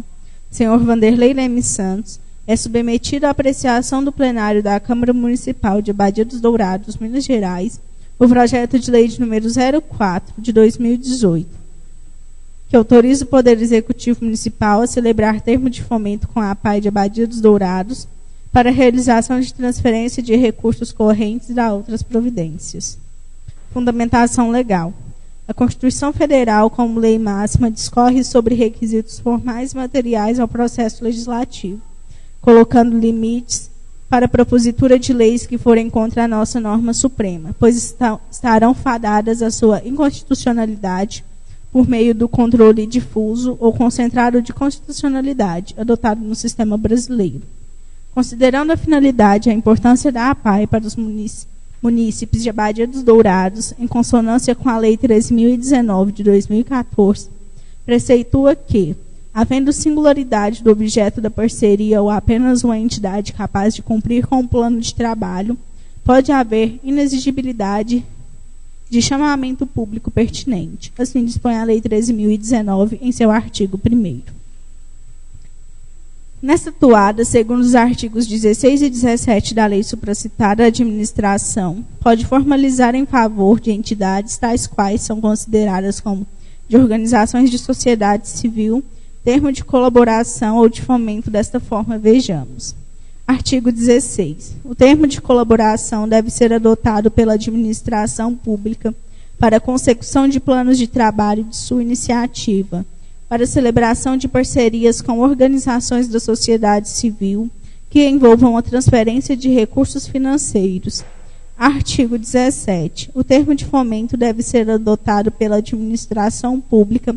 senhor Vanderlei Leme Santos, é submetido à apreciação do plenário da Câmara Municipal de Abadia dos Dourados, Minas Gerais, o projeto de lei de número 04, de 2018, que autoriza o Poder Executivo Municipal a celebrar termo de fomento com a PAI de Abadia dos Dourados para a realização de transferência de recursos correntes e da outras providências. Fundamentação legal. A Constituição Federal, como lei máxima, discorre sobre requisitos formais e materiais ao processo legislativo, colocando limites para a propositura de leis que forem contra a nossa norma suprema, pois estarão fadadas à sua inconstitucionalidade por meio do controle difuso ou concentrado de constitucionalidade adotado no sistema brasileiro. Considerando a finalidade e a importância da APAI para os munícipes de Abadia dos Dourados, em consonância com a Lei 13.019 de 2014, preceitua que, havendo singularidade do objeto da parceria ou apenas uma entidade capaz de cumprir com o plano de trabalho, pode haver inexigibilidade de chamamento público pertinente. Assim dispõe a Lei 13.019 em seu artigo 1º. Nesta toada, segundo os artigos 16 e 17 da lei supracitada, a administração pode formalizar em favor de entidades tais quais são consideradas como de organizações de sociedade civil, termo de colaboração ou de fomento. Desta forma, vejamos. Artigo 16. O termo de colaboração deve ser adotado pela administração pública para a consecução de planos de trabalho de sua iniciativa, para a celebração de parcerias com organizações da sociedade civil que envolvam a transferência de recursos financeiros. Artigo 17. O termo de fomento deve ser adotado pela administração pública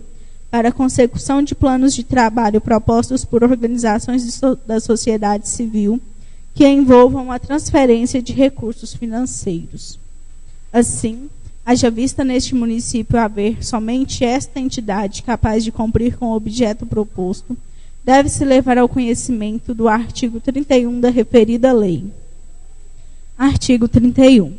para a consecução de planos de trabalho propostos por organizações da sociedade civil que envolvam a transferência de recursos financeiros. Assim, haja vista neste município haver somente esta entidade capaz de cumprir com o objeto proposto, deve-se levar ao conhecimento do artigo 31 da referida lei. Artigo 31.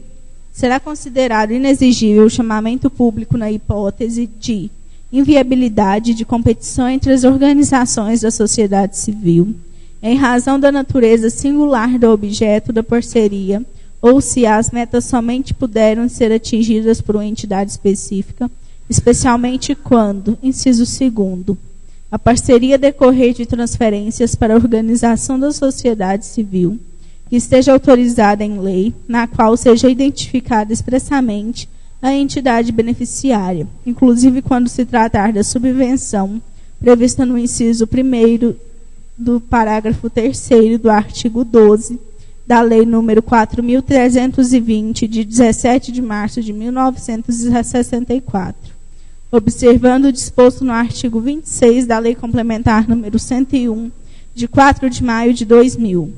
Será considerado inexigível o chamamento público na hipótese de inviabilidade de competição entre as organizações da sociedade civil, em razão da natureza singular do objeto da parceria, ou se as metas somente puderam ser atingidas por uma entidade específica, especialmente quando, inciso 2º, a parceria decorrer de transferências para a organização da sociedade civil, que esteja autorizada em lei, na qual seja identificada expressamente a entidade beneficiária, inclusive quando se tratar da subvenção prevista no inciso 1º do parágrafo 3º do artigo 12, da Lei nº 4.320, de 17 de março de 1964, observando o disposto no artigo 26 da Lei Complementar nº 101, de 4 de maio de 2000.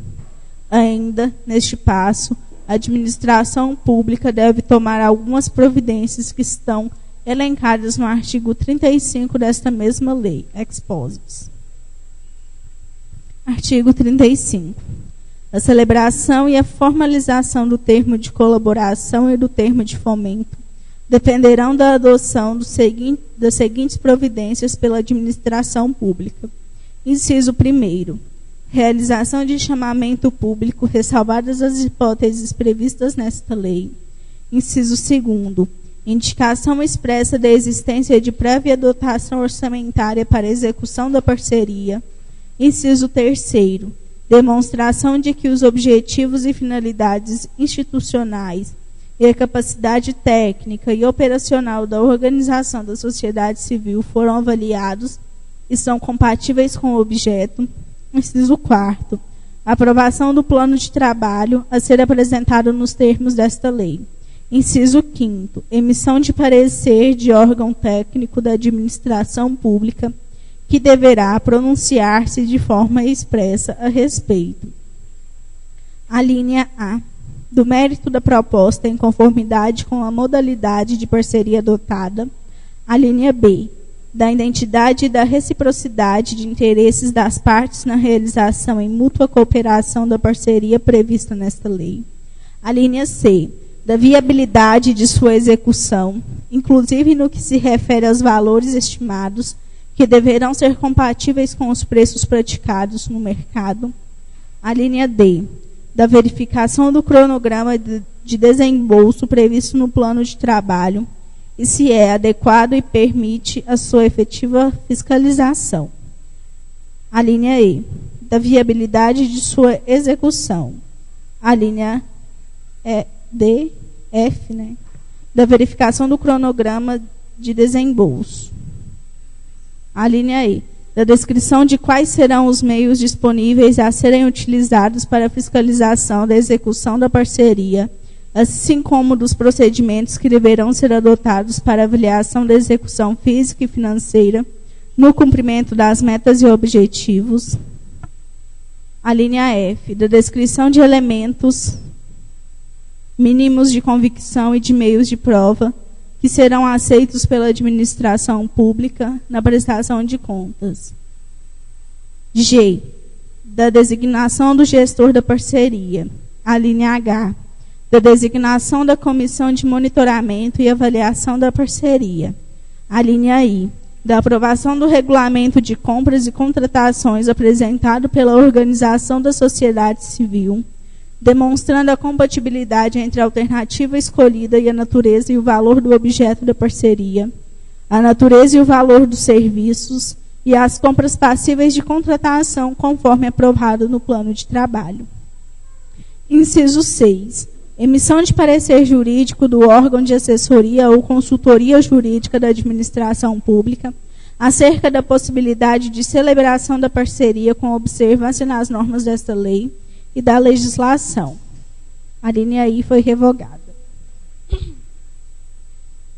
Ainda, neste passo, a administração pública deve tomar algumas providências que estão elencadas no artigo 35 desta mesma lei, expósitos. Artigo 35. A celebração e a formalização do termo de colaboração e do termo de fomento dependerão da adoção das seguintes providências pela administração pública. Inciso 1º. Realização de chamamento público, ressalvadas as hipóteses previstas nesta lei. Inciso 2º. Indicação expressa da existência de prévia dotação orçamentária para execução da parceria. Inciso 3º. Demonstração de que os objetivos e finalidades institucionais e a capacidade técnica e operacional da organização da sociedade civil foram avaliados e são compatíveis com o objeto. Inciso 4º. Aprovação do plano de trabalho a ser apresentado nos termos desta lei. Inciso 5º. Emissão de parecer de órgão técnico da administração pública que deverá pronunciar-se de forma expressa a respeito. A linha A. Do mérito da proposta em conformidade com a modalidade de parceria adotada. A linha B. Da identidade e da reciprocidade de interesses das partes na realização em mútua cooperação da parceria prevista nesta lei. A linha C. Da viabilidade de sua execução, inclusive no que se refere aos valores estimados, que deverão ser compatíveis com os preços praticados no mercado. A linha D. Da verificação do cronograma de desembolso previsto no plano de trabalho, e se é adequado e permite a sua efetiva fiscalização. A linha E. Da viabilidade de sua execução. A linha D, F, da verificação do cronograma de desembolso. A linha E. Da descrição de quais serão os meios disponíveis a serem utilizados para a fiscalização da execução da parceria, assim como dos procedimentos que deverão ser adotados para avaliação da execução física e financeira no cumprimento das metas e objetivos. A linha F. Da descrição de elementos mínimos de convicção e de meios de prova que serão aceitos pela administração pública na prestação de contas. G. Da designação do gestor da parceria. A linha H. Da designação da comissão de monitoramento e avaliação da parceria. A linha I. Da aprovação do regulamento de compras e contratações apresentado pela organização da sociedade civil, demonstrando a compatibilidade entre a alternativa escolhida e a natureza e o valor do objeto da parceria, a natureza e o valor dos serviços e as compras passíveis de contratação, conforme aprovado no plano de trabalho. Inciso 6. Emissão de parecer jurídico do órgão de assessoria ou consultoria jurídica da administração pública acerca da possibilidade de celebração da parceria com observância nas normas desta lei e da legislação. A linha I foi revogada.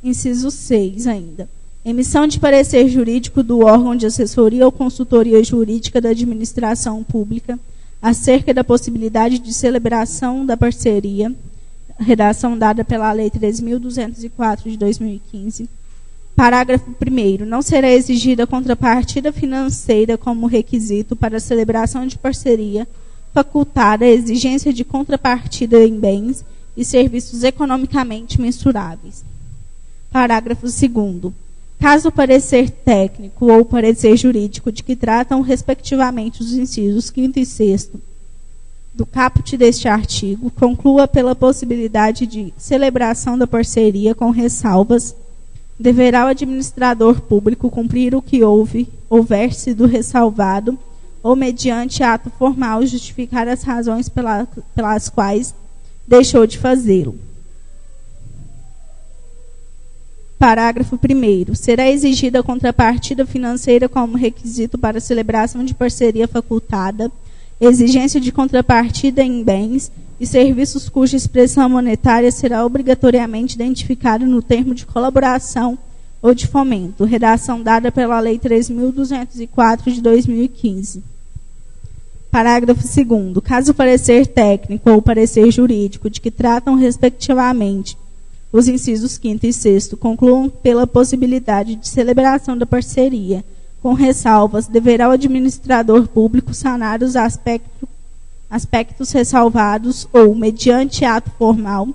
Inciso 6 ainda. Emissão de parecer jurídico do órgão de assessoria ou consultoria jurídica da administração pública acerca da possibilidade de celebração da parceria, redação dada pela Lei 3.204 de 2015. Parágrafo 1º. Não será exigida contrapartida financeira como requisito para a celebração de parceria, facultada a exigência de contrapartida em bens e serviços economicamente mensuráveis. Parágrafo 2º. Caso o parecer técnico ou parecer jurídico de que tratam, respectivamente, os incisos 5º e 6º do caput deste artigo, conclua pela possibilidade de celebração da parceria com ressalvas, deverá o administrador público cumprir o que houver sido ressalvado ou, mediante ato formal, justificar as razões pelas quais deixou de fazê-lo. Parágrafo 1º. Será exigida a contrapartida financeira como requisito para a celebração de parceria facultada, exigência de contrapartida em bens e serviços cuja expressão monetária será obrigatoriamente identificada no termo de colaboração ou de fomento, redação dada pela Lei 3.204 de 2015. Parágrafo 2º. Caso o parecer técnico ou parecer jurídico de que tratam, respectivamente, os incisos 5º e 6º concluam pela possibilidade de celebração da parceria, com ressalvas, deverá o administrador público sanar os aspectos ressalvados ou, mediante ato formal,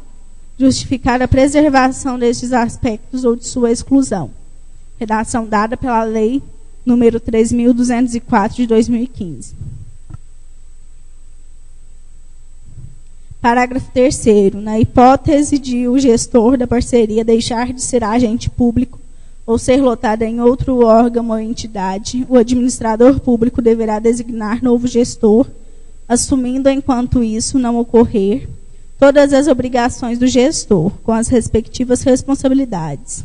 justificar a preservação destes aspectos ou de sua exclusão. Redação dada pela Lei nº 3.204 de 2015. Parágrafo 3º. Na hipótese de o gestor da parceria deixar de ser agente público ou ser lotado em outro órgão ou entidade, o administrador público deverá designar novo gestor, assumindo, enquanto isso não ocorrer, todas as obrigações do gestor, com as respectivas responsabilidades.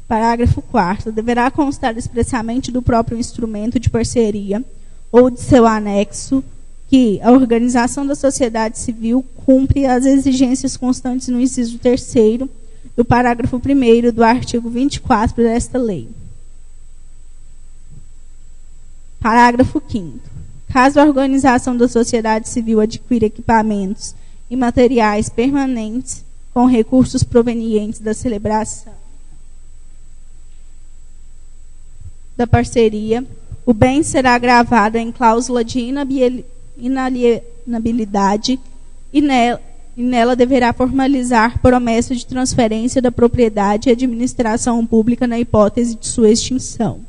Parágrafo 4º. Deverá constar expressamente do próprio instrumento de parceria ou de seu anexo que a organização da sociedade civil cumpre as exigências constantes no inciso 3º do parágrafo 1º do artigo 24 desta lei. Parágrafo 5º. Caso a organização da sociedade civil adquira equipamentos e materiais permanentes com recursos provenientes da celebração da parceria, o bem será gravado em cláusula de inalienabilidade e nela deverá formalizar promessa de transferência da propriedade e administração pública na hipótese de sua extinção.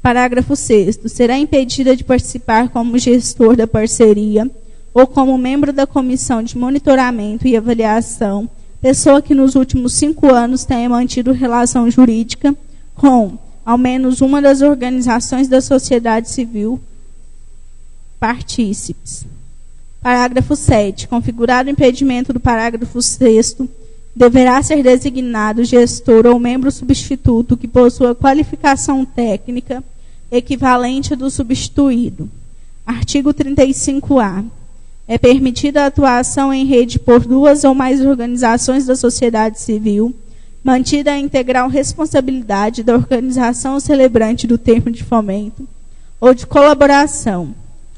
Parágrafo 6º. Será impedida de participar como gestor da parceria ou como membro da comissão de monitoramento e avaliação pessoa que nos últimos 5 anos tenha mantido relação jurídica com ao menos uma das organizações da sociedade civil partícipes. Parágrafo 7º. Configurado o impedimento do parágrafo 6º, deverá ser designado gestor ou membro substituto que possua qualificação técnica equivalente à do substituído. Artigo 35-A. É permitida a atuação em rede por 2 ou mais organizações da sociedade civil, mantida a integral responsabilidade da organização celebrante do termo de fomento ou de colaboração,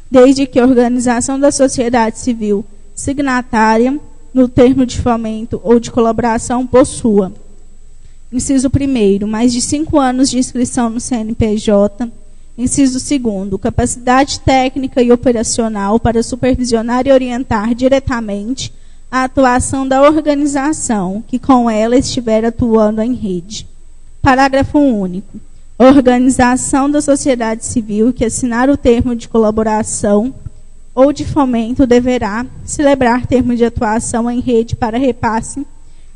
desde que a organização da sociedade civil signatária no termo de fomento ou de colaboração possua: inciso 1º, mais de 5 anos de inscrição no CNPJ. Inciso 2º, capacidade técnica e operacional para supervisionar e orientar diretamente a atuação da organização que com ela estiver atuando em rede. Parágrafo único. A organização da sociedade civil que assinar o termo de colaboração ou de fomento deverá celebrar termo de atuação em rede para repasse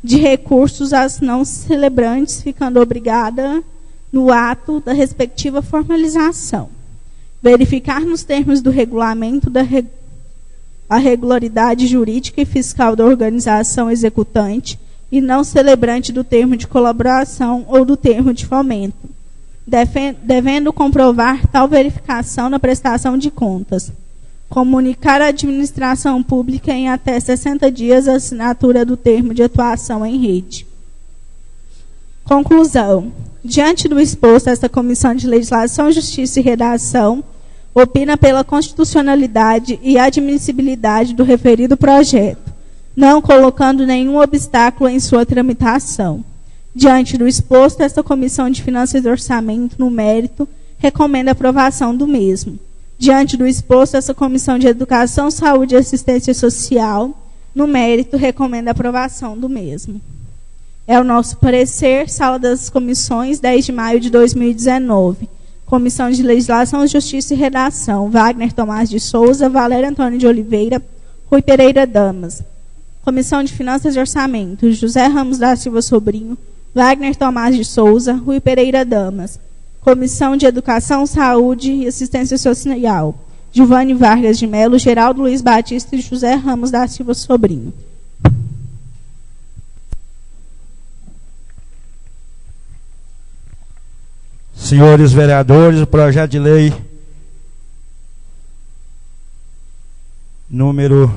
de recursos às não celebrantes, ficando obrigada, no ato da respectiva formalização, verificar nos termos do regulamento a regularidade jurídica e fiscal da organização executante e não celebrante do termo de colaboração ou do termo de fomento, devendo comprovar tal verificação na prestação de contas. Comunicar à administração pública em até 60 dias a assinatura do termo de atuação em rede. Conclusão. Diante do exposto, esta Comissão de Legislação, Justiça e Redação opina pela constitucionalidade e admissibilidade do referido projeto, não colocando nenhum obstáculo em sua tramitação. Diante do exposto, esta Comissão de Finanças e Orçamento, no mérito, recomenda a aprovação do mesmo. Diante do exposto, essa Comissão de Educação, Saúde e Assistência Social, no mérito, recomenda a aprovação do mesmo. É o nosso parecer, Sala das Comissões, 10 de maio de 2019. Comissão de Legislação, Justiça e Redação, Wagner Tomás de Souza, Valério Antônio de Oliveira, Rui Pereira Damas. Comissão de Finanças e Orçamento, José Ramos da Silva Sobrinho, Wagner Tomás de Souza, Rui Pereira Damas. Comissão de Educação, Saúde e Assistência Social, Giovanni Vargas de Melo, Geraldo Luiz Batista e José Ramos da Silva Sobrinho. Senhores vereadores, o projeto de lei número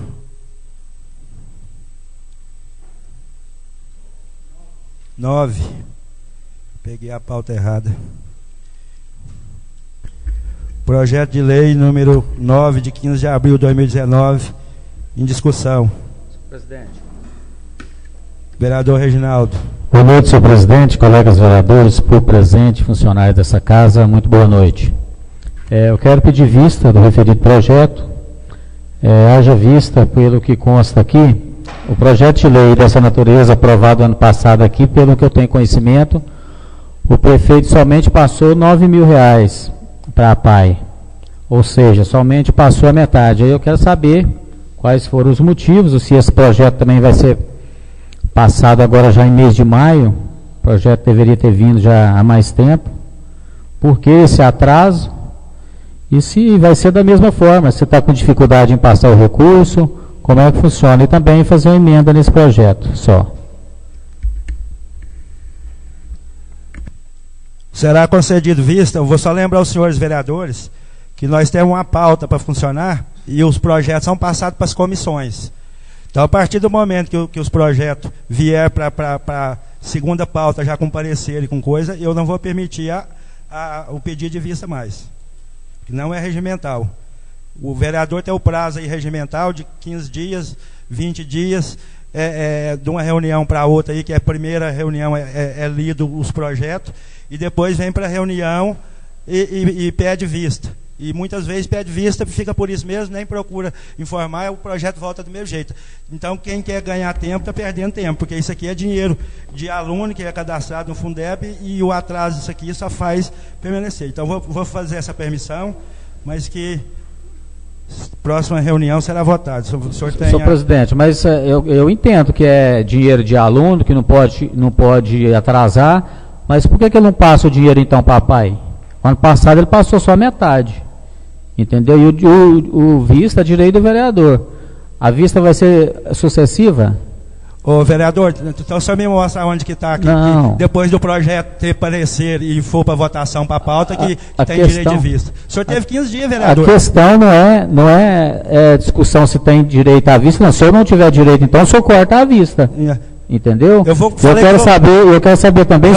9. Peguei a pauta errada. Projeto de lei número 9, de 15 de abril de 2019, em discussão. Presidente. Vereador Reginaldo. Boa noite, senhor presidente, colegas vereadores, público presente, funcionários dessa casa, muito boa noite. Eu quero pedir vista do referido projeto. Haja vista, pelo que consta aqui, o projeto de lei dessa natureza aprovado ano passado aqui, pelo que eu tenho conhecimento, o prefeito somente passou R$9 mil para a PAI, ou seja, somente passou a metade. Aí eu quero saber quais foram os motivos, se esse projeto também vai ser passado agora já em mês de maio, o projeto deveria ter vindo já há mais tempo. Por que esse atraso? E se vai ser da mesma forma, se está com dificuldade em passar o recurso, como é que funciona? E também fazer uma emenda nesse projeto só. Será concedido vista. Eu vou só lembrar aos senhores vereadores que nós temos uma pauta para funcionar e os projetos são passados para as comissões. Então, a partir do momento que os projetos vier para segunda pauta, já com parecer e com coisa, eu não vou permitir o pedido de vista mais. Que não é regimental. O vereador tem o prazo aí regimental de 15 dias, 20 dias, de uma reunião para outra aí, que a primeira reunião é lido os projetos, e depois vem para a reunião e pede vista. E muitas vezes pede vista, fica por isso mesmo, nem procura informar, o projeto volta do mesmo jeito. Então, quem quer ganhar tempo está perdendo tempo, porque isso aqui é dinheiro de aluno que é cadastrado no Fundeb, e o atraso disso aqui só faz permanecer. Então, vou fazer essa permissão, mas que próxima reunião será votado. Senhor presidente, mas eu entendo que é dinheiro de aluno, que não pode atrasar, mas por que ele não passa o dinheiro então, papai? Ano passado ele passou só metade, entendeu? E o vista é direito do vereador. A vista vai ser sucessiva? Ô, vereador, então só me mostra onde que está aqui, que depois do projeto ter parecer e for para votação para a pauta, que tem direito de vista. O senhor teve 15 dias, vereador. A questão não é discussão se tem direito à vista, não. Se eu não tiver direito, então o senhor corta a vista. Entendeu? Eu quero saber também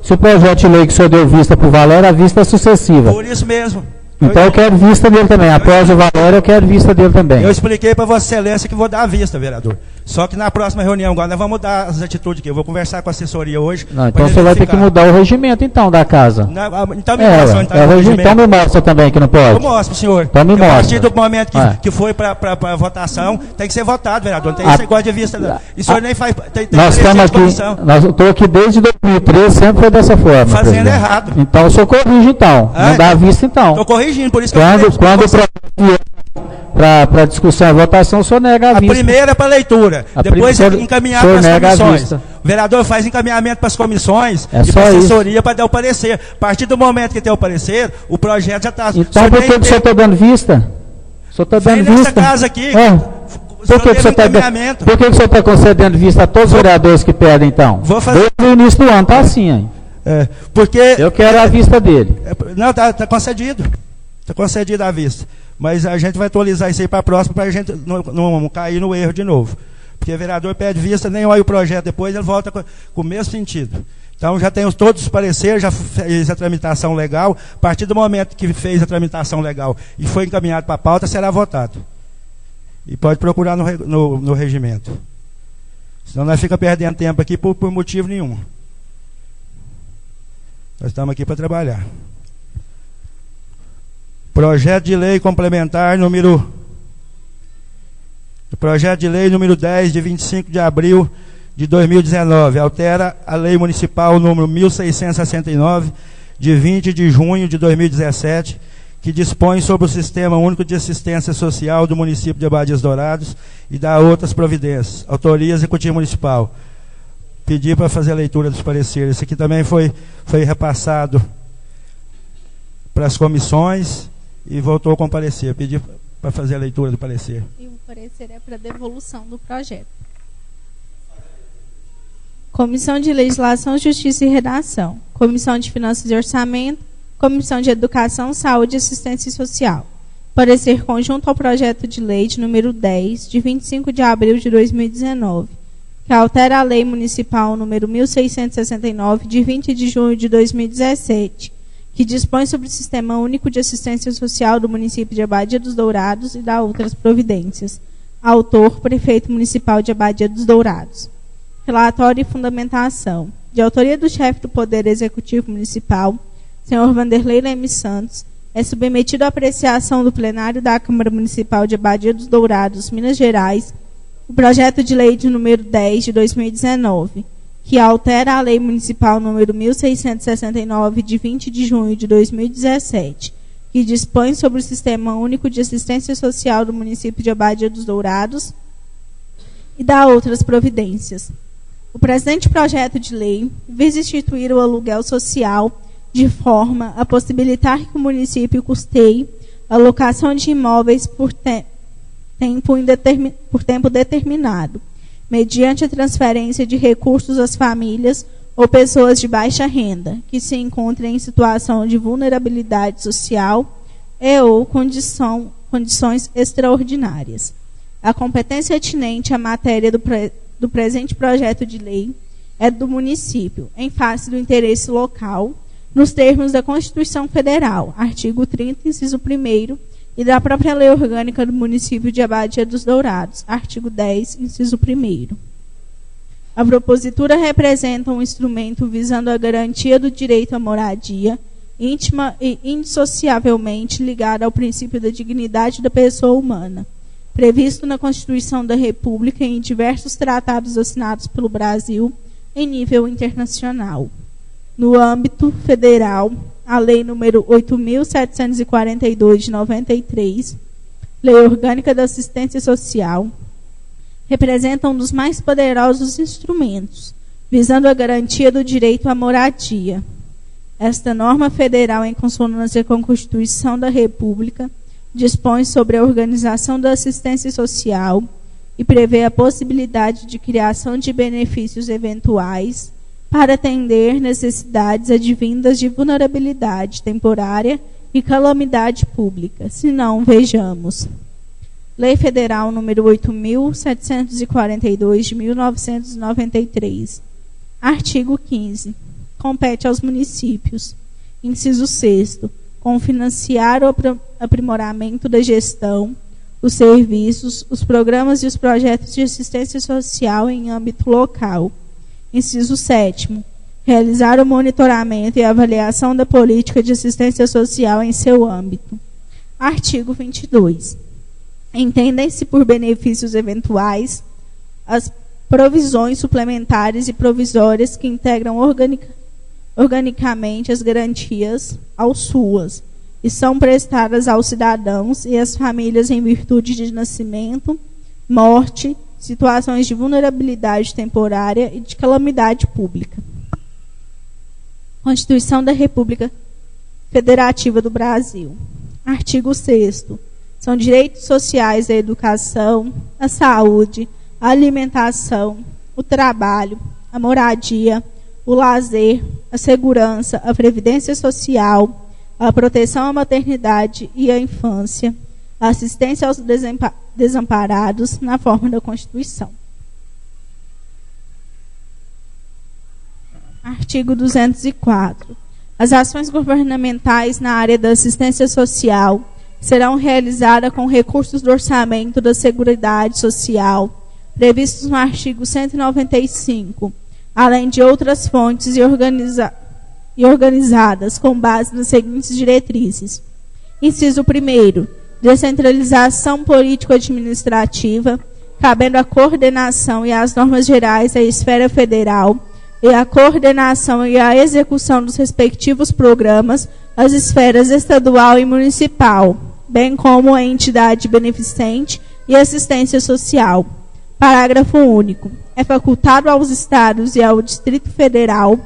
se o projeto de lei que o senhor deu vista para o Valério, a vista é sucessiva. Por isso mesmo. Então eu quero vista dele também. Após o Valério, eu quero vista dele também. Eu expliquei para Vossa Excelência que vou dar a vista, vereador. Só que na próxima reunião, agora nós vamos mudar as atitudes aqui. Eu vou conversar com a assessoria hoje. Não, então você vai ter que mudar o regimento, então, da casa. Então me mostra. Então me mostra também que não pode. Eu mostro, senhor. Então me mostra. A partir do momento que foi para votação, tem que ser votado, vereador. Não tem esse negócio de vista. E o senhor nem faz. Nós estamos aqui. Eu estou aqui desde 2013, sempre foi dessa forma. Fazendo errado. Então o senhor corrige, então. Não dá a vista, então. Estou corrigindo, por isso que quando o projeto para discussão e votação, o senhor nega a vista. A primeira é para leitura, depois encaminhar para as comissões. O vereador faz encaminhamento para as comissões e para a assessoria para dar o parecer. A partir do momento que tem o parecer, o projeto já está... Então por que o senhor está dando vista? O senhor está dando vista? Nessa casa aqui... Por que o senhor está concedendo vista a todos os vereadores que pedem, então? Vou fazer... Desde o início do ano, está assim, hein? Porque... Eu quero a vista dele. Não, está concedido. Está concedida a vista. Mas a gente vai atualizar isso aí para a próxima, para a gente não cair no erro de novo. Porque o vereador pede vista, nem olha o projeto depois, ele volta com o mesmo sentido. Então já tem todos os pareceres, já fez a tramitação legal. A partir do momento que fez a tramitação legal e foi encaminhado para a pauta, será votado. E pode procurar no regimento. Senão nós ficamos perdendo tempo aqui por motivo nenhum. Nós estamos aqui para trabalhar. Projeto de lei complementar número 10, de 25 de abril de 2019. Altera a lei municipal número 1669, de 20 de junho de 2017, que dispõe sobre o Sistema Único de Assistência Social do município de Abadias Dourados e dá outras providências. Autoria Executiva Municipal. Pedi para fazer a leitura dos pareceres. Esse aqui também foi repassado para as comissões e voltou com parecer. Pedi para fazer a leitura do parecer. E o parecer é para devolução do projeto. Comissão de Legislação, Justiça e Redação. Comissão de Finanças e Orçamento. Comissão de Educação, Saúde e Assistência Social. Parecer conjunto ao projeto de lei de número 10, de 25 de abril de 2019, que altera a lei municipal número 1669, de 20 de junho de 2017, que dispõe sobre o Sistema Único de Assistência Social do município de Abadia dos Dourados e dá outras providências. Autor, Prefeito Municipal de Abadia dos Dourados. Relatório e fundamentação. De autoria do chefe do Poder Executivo Municipal, senhor Vanderlei Leme Santos, é submetido à apreciação do plenário da Câmara Municipal de Abadia dos Dourados, Minas Gerais, o projeto de lei de número 10 de 2019, que altera a lei municipal número 1669, de 20 de junho de 2017, que dispõe sobre o Sistema Único de Assistência Social do município de Abadia dos Dourados e dá outras providências. O presente projeto de lei visa instituir o aluguel social de forma a possibilitar que o município custeie a locação de imóveis por tempo determinado, mediante a transferência de recursos às famílias ou pessoas de baixa renda, que se encontrem em situação de vulnerabilidade social e ou condições extraordinárias. A competência atinente à matéria do presente projeto de lei é do município, em face do interesse local, nos termos da Constituição Federal, artigo 30, inciso 1º, e da própria Lei Orgânica do município de Abadia dos Dourados, artigo 10, inciso 1º. A propositura representa um instrumento visando a garantia do direito à moradia, íntima e indissociavelmente ligada ao princípio da dignidade da pessoa humana, previsto na Constituição da República e em diversos tratados assinados pelo Brasil em nível internacional. No âmbito federal, a Lei nº 8.742, de 93, Lei Orgânica da Assistência Social, representa um dos mais poderosos instrumentos, visando a garantia do direito à moradia. Esta norma federal, em consonância com a Constituição da República, dispõe sobre a organização da assistência social e prevê a possibilidade de criação de benefícios eventuais para atender necessidades advindas de vulnerabilidade temporária e calamidade pública. Se não, vejamos. Lei Federal nº 8.742, de 1993. Artigo 15. Compete aos municípios. Inciso 6º. Confinanciar o aprimoramento da gestão, os serviços, os programas e os projetos de assistência social em âmbito local. Inciso 7º. Realizar o monitoramento e avaliação da política de assistência social em seu âmbito. Artigo 22. Entendem-se por benefícios eventuais as provisões suplementares e provisórias que integram organicamente as garantias aos SUAS e são prestadas aos cidadãos e às famílias em virtude de nascimento, morte, situações de vulnerabilidade temporária e de calamidade pública. Constituição da República Federativa do Brasil. Artigo 6º. São direitos sociais a educação, a saúde, a alimentação, o trabalho, a moradia, o lazer, a segurança, a previdência social, a proteção à maternidade e à infância, a assistência aos desamparados na forma da Constituição. Artigo 204. As ações governamentais na área da assistência social serão realizadas com recursos do orçamento da Seguridade Social, previstos no artigo 195, além de outras fontes e organizadas com base nas seguintes diretrizes. Inciso 1º. Descentralização político-administrativa, cabendo a coordenação e as normas gerais à esfera federal e a coordenação e a execução dos respectivos programas às esferas estadual e municipal, bem como a entidade beneficente e assistência social. Parágrafo único. É facultado aos Estados e ao Distrito Federal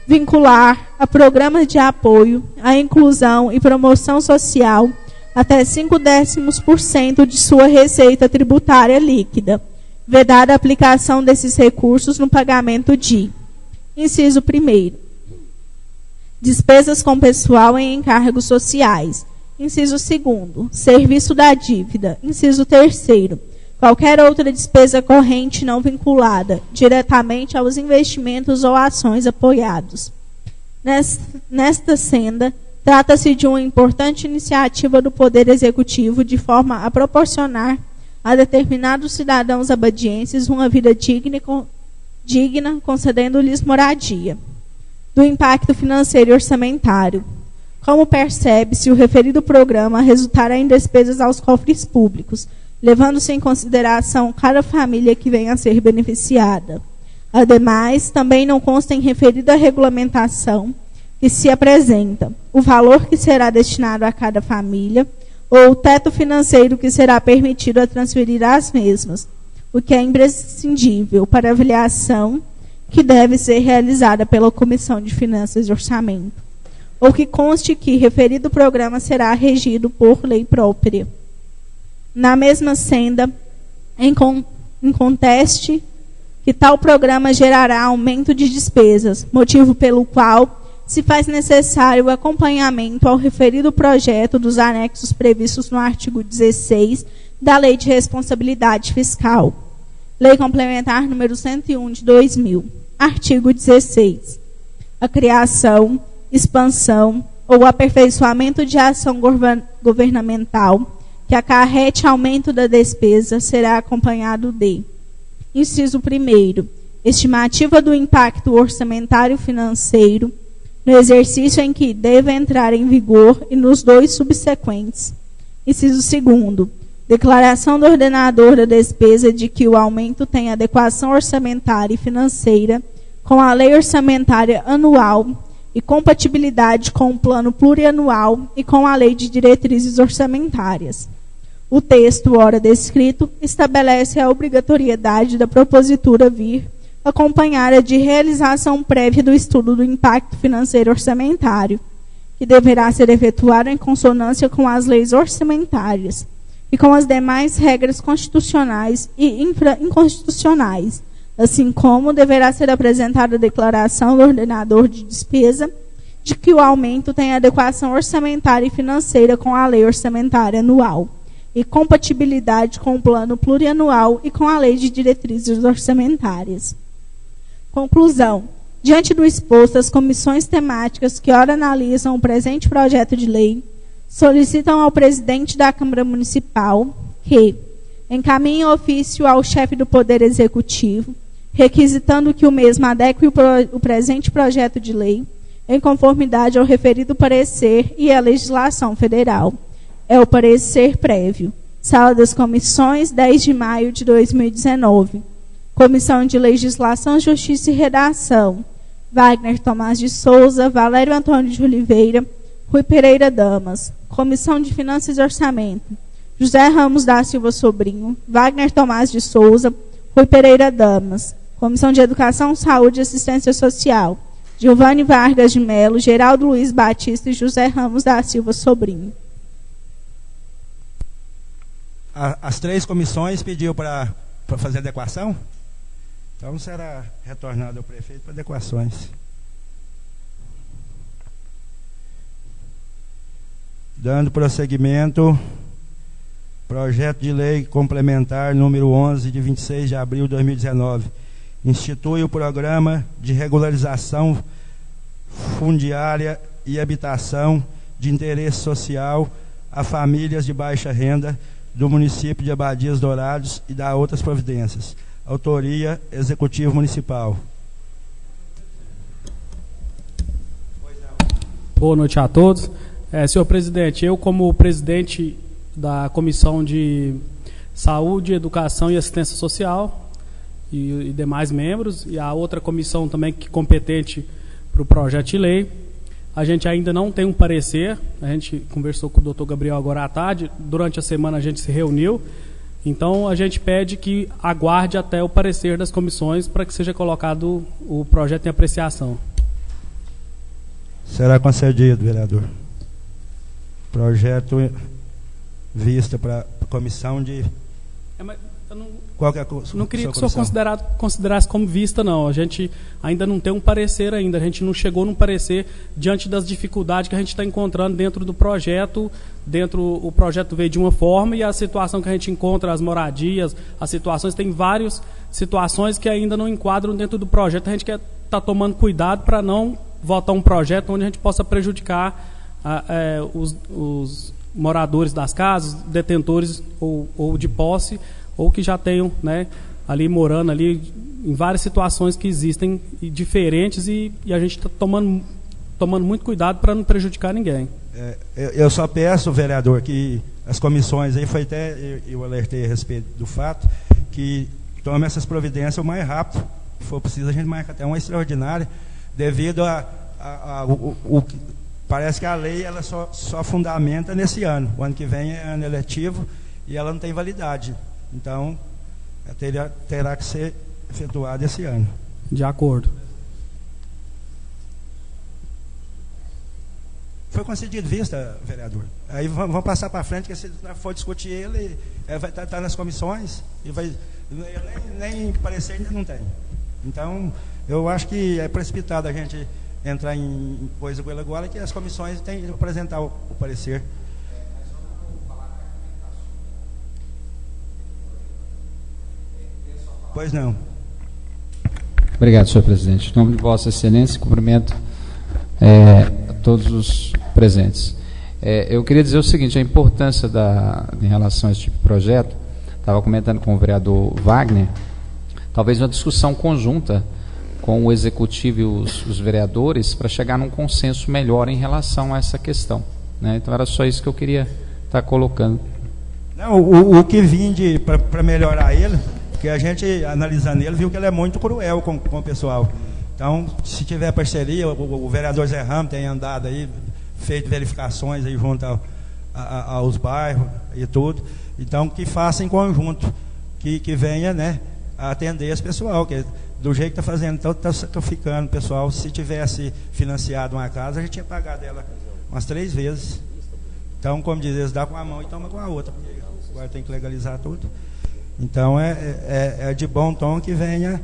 vincular a programas de apoio à inclusão e promoção social até 0,5% de sua receita tributária líquida, vedada a aplicação desses recursos no pagamento de: inciso 1º, despesas com pessoal em encargos sociais. Inciso 2º, serviço da dívida. Inciso 3º, qualquer outra despesa corrente não vinculada diretamente aos investimentos ou ações apoiados. Nesta senda, trata-se de uma importante iniciativa do Poder Executivo de forma a proporcionar a determinados cidadãos abadienses uma vida digna, concedendo-lhes moradia. Do impacto financeiro e orçamentário. Como percebe-se, o referido programa resultará em despesas aos cofres públicos, levando-se em consideração cada família que venha a ser beneficiada. Ademais, também não consta em referida regulamentação que se apresenta o valor que será destinado a cada família ou o teto financeiro que será permitido a transferir às mesmas, o que é imprescindível para a avaliação que deve ser realizada pela Comissão de Finanças e Orçamento, ou que conste que referido programa será regido por lei própria. Na mesma senda, em conteste que tal programa gerará aumento de despesas, motivo pelo qual se faz necessário o acompanhamento ao referido projeto dos anexos previstos no artigo 16 da Lei de Responsabilidade Fiscal. Lei Complementar número 101 de 2000. Artigo 16. A criação, expansão ou aperfeiçoamento de ação governamental que acarrete aumento da despesa será acompanhado de: inciso 1º, estimativa do impacto orçamentário financeiro no exercício em que deve entrar em vigor e nos 2 subsequentes. Inciso 2º, declaração do ordenador da despesa de que o aumento tem adequação orçamentária e financeira com a lei orçamentária anual e compatibilidade com o plano plurianual e com a lei de diretrizes orçamentárias. O texto, ora descrito, estabelece a obrigatoriedade da propositura vir acompanhada de realização prévia do estudo do impacto financeiro orçamentário, que deverá ser efetuado em consonância com as leis orçamentárias e com as demais regras constitucionais e inconstitucionais, assim como deverá ser apresentada a declaração do ordenador de despesa de que o aumento tem adequação orçamentária e financeira com a lei orçamentária anual e compatibilidade com o plano plurianual e com a lei de diretrizes orçamentárias. Conclusão. Diante do exposto, as comissões temáticas que ora analisam o presente projeto de lei solicitam ao presidente da Câmara Municipal que encaminhe ofício ao chefe do Poder Executivo, requisitando que o mesmo adeque o presente projeto de lei em conformidade ao referido parecer e à legislação federal. É o parecer prévio. Sala das Comissões, 10 de maio de 2019. Comissão de Legislação, Justiça e Redação: Wagner Tomás de Souza, Valério Antônio de Oliveira, Rui Pereira Damas. Comissão de Finanças e Orçamento: José Ramos da Silva Sobrinho, Wagner Tomás de Souza, Rui Pereira Damas. Comissão de Educação, Saúde e Assistência Social: Giovanni Vargas de Melo, Geraldo Luiz Batista e José Ramos da Silva Sobrinho. As 3 comissões pediu para fazer adequação? Então será retornado ao prefeito para adequações. Dando prosseguimento, projeto de lei complementar número 11 de 26 de abril de 2019. Institui o programa de regularização fundiária e habitação de interesse social a famílias de baixa renda do município de Abadias Dourados e da outras providências. Autoria, Executivo Municipal. Boa noite a todos. Senhor presidente, eu como presidente da Comissão de Saúde, Educação e Assistência Social e demais membros, e a outra comissão também que competente para o projeto de lei, a gente ainda não tem um parecer. A gente conversou com o doutor Gabriel agora à tarde, durante a semana a gente se reuniu, então a gente pede que aguarde até o parecer das comissões para que seja colocado o projeto em apreciação. Será concedido, vereador. Projeto vista para a comissão de... Mas eu não, qual que é não queria que o senhor considerasse como vista, não. A gente ainda não tem um parecer ainda. A gente não chegou num parecer diante das dificuldades que a gente está encontrando dentro do projeto. O projeto veio de uma forma e a situação que a gente encontra, as moradias, as situações, tem várias situações que ainda não enquadram dentro do projeto. A gente quer estar tomando cuidado para não votar um projeto onde a gente possa prejudicar os moradores das casas, detentores ou de posse, ou que já tenham, né, ali morando ali em várias situações que existem diferentes e a gente está tomando muito cuidado para não prejudicar ninguém. Eu só peço, vereador, que as comissões aí, foi até eu alertei a respeito do fato, que tome essas providências o mais rápido. Se for preciso, a gente marca até uma extraordinária, devido parece que a lei ela só fundamenta nesse ano. O ano que vem é ano eletivo e ela não tem validade. Então, terá que ser efetuado esse ano. De acordo. Foi concedido vista, vereador. Aí vamos passar para frente, que se for discutir ele, vai estar nas comissões e vai nem parecer ainda não tem. Então, eu acho que é precipitado a gente entrar em coisa com ele agora, que as comissões têm que apresentar o parecer. Pois não. Obrigado, senhor presidente. Em nome de Vossa Excelência, cumprimento a todos os presentes. Eu queria dizer o seguinte, a importância em relação a esse tipo de projeto, estava comentando com o vereador Wagner, talvez uma discussão conjunta com o executivo e os vereadores para chegar num consenso melhor em relação a essa questão, né? Então era só isso que eu queria estar colocando. Não, o que vim para melhorar ele, porque a gente, analisando ele, viu que ele é muito cruel com o pessoal. Então, se tiver parceria, o vereador Zé Ramos tem andado aí, feito verificações aí junto aos bairros e tudo. Então, que faça em conjunto, que venha, né, a atender esse pessoal, que do jeito que está fazendo, então está ficando, pessoal. Se tivesse financiado uma casa, a gente tinha pagado ela umas 3 vezes. Então, como diz, eles dá com a mão e toma com a outra, porque agora tem que legalizar tudo. Então, é de bom tom que venha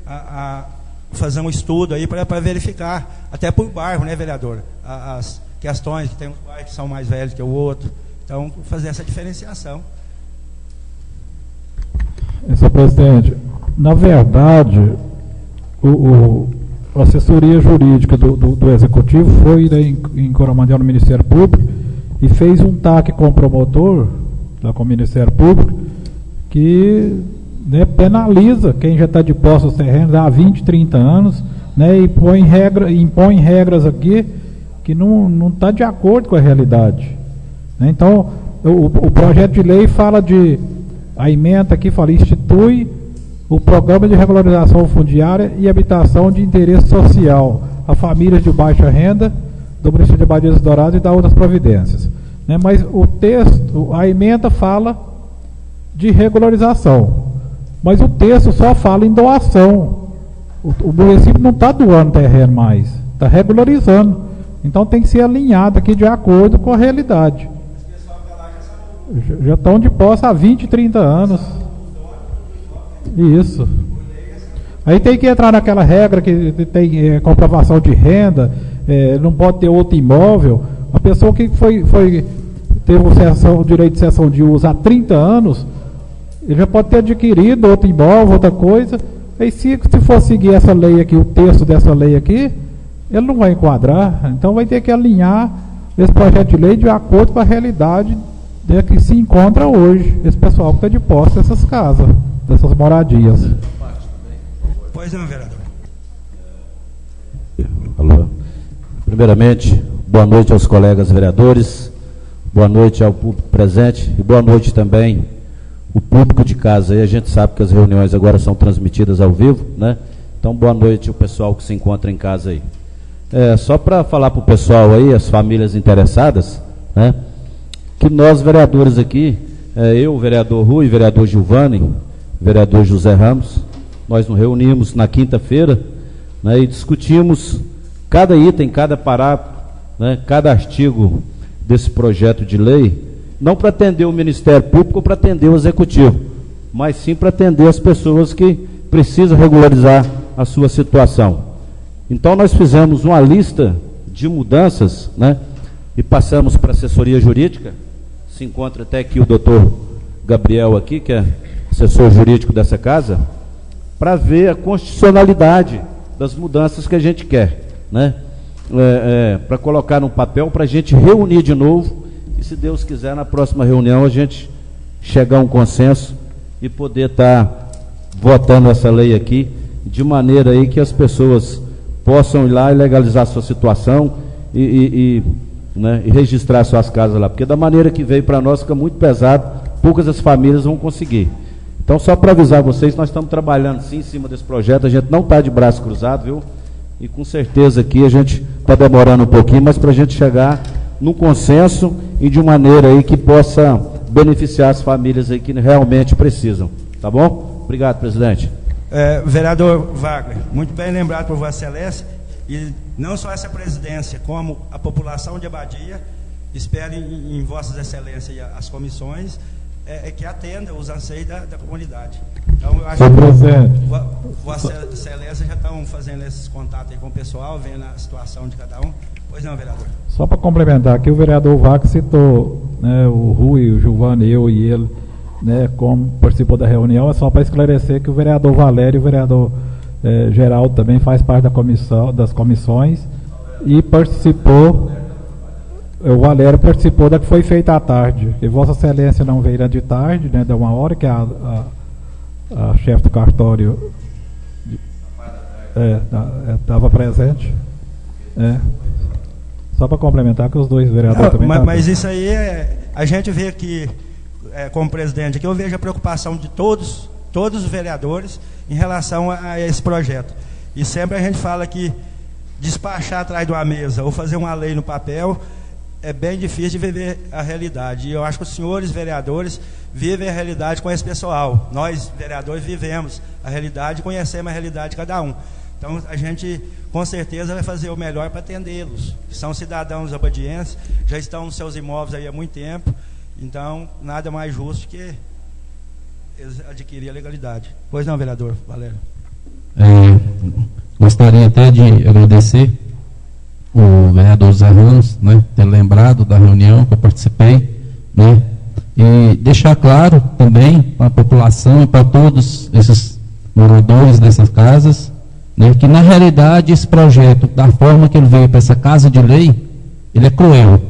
a fazer um estudo aí para verificar, até por bairro, né, vereador? As questões, que tem uns bairros que são mais velhos que o outro. Então, fazer essa diferenciação. Senhor presidente, na verdade, a assessoria jurídica do Executivo foi em Coromandel no Ministério Público e fez um TAC com o promotor, lá com o Ministério Público, que, né, penaliza quem já está de posse dos terrenos há 20, 30 anos, né, e impõe regras aqui que não está de acordo com a realidade. Né? Então, o projeto de lei fala a emenda aqui fala, institui o programa de regularização fundiária e habitação de interesse social a famílias de baixa renda do município de Abadia dos Dourados e da outras providências. Né? Mas o texto, a emenda fala de regularização, mas o texto só fala em doação. O município não está doando terreno mais, está regularizando. Então tem que ser alinhado aqui de acordo com a realidade. Já estão de posse há 20, 30 anos. Isso. Aí tem que entrar naquela regra que tem comprovação de renda, não pode ter outro imóvel. A pessoa que teve o direito de cessão de uso há 30 anos, ele já pode ter adquirido outro imóvel, outra coisa. Aí se for seguir essa lei aqui, o texto dessa lei aqui, ele não vai enquadrar. Então vai ter que alinhar esse projeto de lei de acordo com a realidade que se encontra hoje, esse pessoal que está de posse dessas casas, dessas moradias. Pois não, vereador. Alô. Primeiramente, boa noite aos colegas vereadores, boa noite ao público presente e boa noite também o público de casa. Aí a gente sabe que as reuniões agora são transmitidas ao vivo, né? Então, boa noite ao pessoal que se encontra em casa aí. Só para falar para o pessoal aí, as famílias interessadas, né? Que nós vereadores aqui, eu, vereador Rui, vereador Giovanni, vereador José Ramos, nós nos reunimos na quinta-feira, né, e discutimos cada item, cada parágrafo, né, cada artigo desse projeto de lei, não para atender o Ministério Público ou para atender o Executivo, mas sim para atender as pessoas que precisam regularizar a sua situação. Então nós fizemos uma lista de mudanças, né, e passamos para a assessoria jurídica. Se encontra até aqui o doutor Gabriel aqui, que é assessor jurídico dessa casa, para ver a constitucionalidade das mudanças que a gente quer, né? Para colocar no papel, para a gente reunir de novo, e se Deus quiser, na próxima reunião a gente chegar a um consenso e poder estar votando essa lei aqui, de maneira aí que as pessoas possam ir lá e legalizar a sua situação né, e registrar suas casas lá, porque da maneira que veio para nós fica muito pesado, poucas as famílias vão conseguir. Então, só para avisar vocês, nós estamos trabalhando sim em cima desse projeto, a gente não está de braço cruzado, viu? E com certeza aqui a gente está demorando um pouquinho, mas para a gente chegar num consenso e de maneira aí que possa beneficiar as famílias aí que realmente precisam. Tá bom? Obrigado, presidente. Vereador Wagner, muito bem lembrado por Vossa Excelência, e não só essa presidência, como a população de Abadia, espera em Vossas Excelências e as comissões que atendam os anseios da comunidade. Então, eu acho que Vossa Excelência já estão fazendo esses contatos aí com o pessoal, vendo a situação de cada um. Pois não, vereador? Só para complementar, aqui o vereador Wagner citou, né, o Rui, o Giovanni, eu e ele, né, como participou da reunião, é só para esclarecer que o vereador Valério e o vereador Geraldo também faz parte da comissão, das comissões, e participou, o Valério participou da que foi feita à tarde, e Vossa Excelência não veio de tarde, né, da 1h, que a chefe do cartório estava presente. Só para complementar que os dois vereadores também. Mas isso aí a gente vê que, como presidente, aqui eu vejo a preocupação de todos os vereadores em relação a esse projeto. E sempre a gente fala que despachar atrás de uma mesa ou fazer uma lei no papel é bem difícil de viver a realidade. E eu acho que os senhores vereadores vivem a realidade com esse pessoal. Nós, vereadores, vivemos a realidade e conhecemos a realidade de cada um. Então, a gente, com certeza, vai fazer o melhor para atendê-los. São cidadãos obedientes, já estão nos seus imóveis aí há muito tempo. Então, nada mais justo que eles adquirirem a legalidade. Pois não, vereador Valério? Gostaria até de agradecer o vereador Zé Ramos, né, ter lembrado da reunião que eu participei, né, e deixar claro também para a população e para todos esses moradores dessas casas, né, que na realidade esse projeto, da forma que ele veio para essa casa de lei, ele é cruel,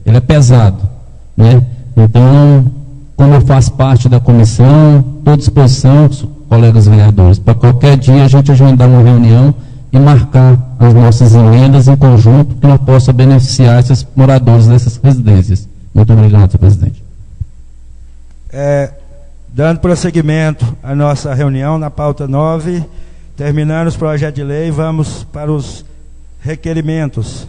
ele é pesado, né? Então, como eu faço parte da comissão, estou à disposição, colegas vereadores, para qualquer dia a gente agendar uma reunião e marcar as nossas emendas em conjunto que nós possa beneficiar esses moradores dessas residências. Muito obrigado, senhor presidente. Dando prosseguimento à nossa reunião na pauta 9, terminando os projetos de lei, vamos para os requerimentos.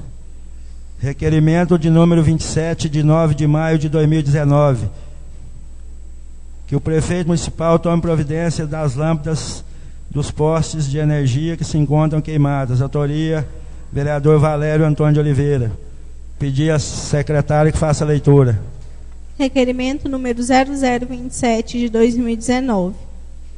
Requerimento de número 27, de 9 de maio de 2019. Que o prefeito municipal tome providência das lâmpadas dos postes de energia que se encontram queimadas. Autoria, vereador Valério Antônio de Oliveira. Pedir à secretária que faça a leitura. Requerimento número 0027 de 2019.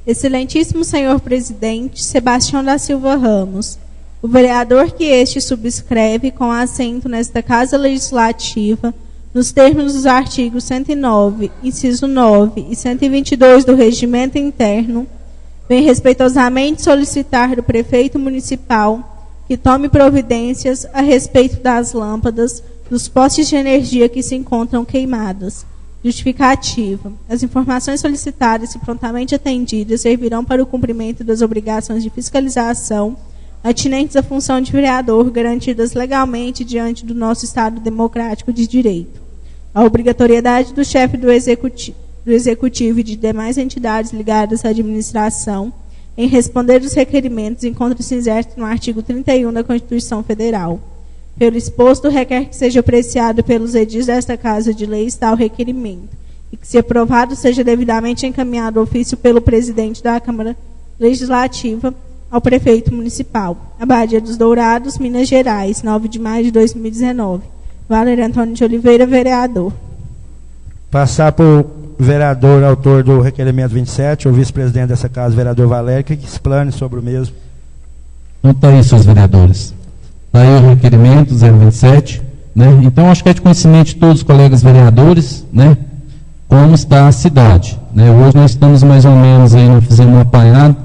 Excelentíssimo senhor presidente Sebastião da Silva Ramos, o vereador que este subscreve com assento nesta Casa Legislativa, nos termos dos artigos 109, inciso 9 e 122 do Regimento Interno, vem respeitosamente solicitar do prefeito municipal que tome providências a respeito das lâmpadas dos postes de energia que se encontram queimadas. Justificativa. As informações solicitadas e prontamente atendidas servirão para o cumprimento das obrigações de fiscalização atinentes à função de vereador garantidas legalmente diante do nosso Estado democrático de direito. A obrigatoriedade do chefe do Executivo e de demais entidades ligadas à administração em responder os requerimentos encontra-se incerto no artigo 31 da Constituição Federal. Pelo exposto, requer que seja apreciado pelos edis desta Casa de Lei tal requerimento e que, se aprovado, seja devidamente encaminhado ofício pelo presidente da Câmara Legislativa ao prefeito municipal. Abadia dos Dourados, Minas Gerais, 9 de maio de 2019. Valério Antônio de Oliveira, vereador. Passar para o vereador, autor do requerimento 27, o vice-presidente dessa casa, vereador Valério, que explane sobre o mesmo. Então está aí, senhores vereadores. Está aí o requerimento 027, né? Então acho que é de conhecimento de todos os colegas vereadores, né, como está a cidade, né? Hoje nós estamos mais ou menos aí, nós fizemos um apanhado,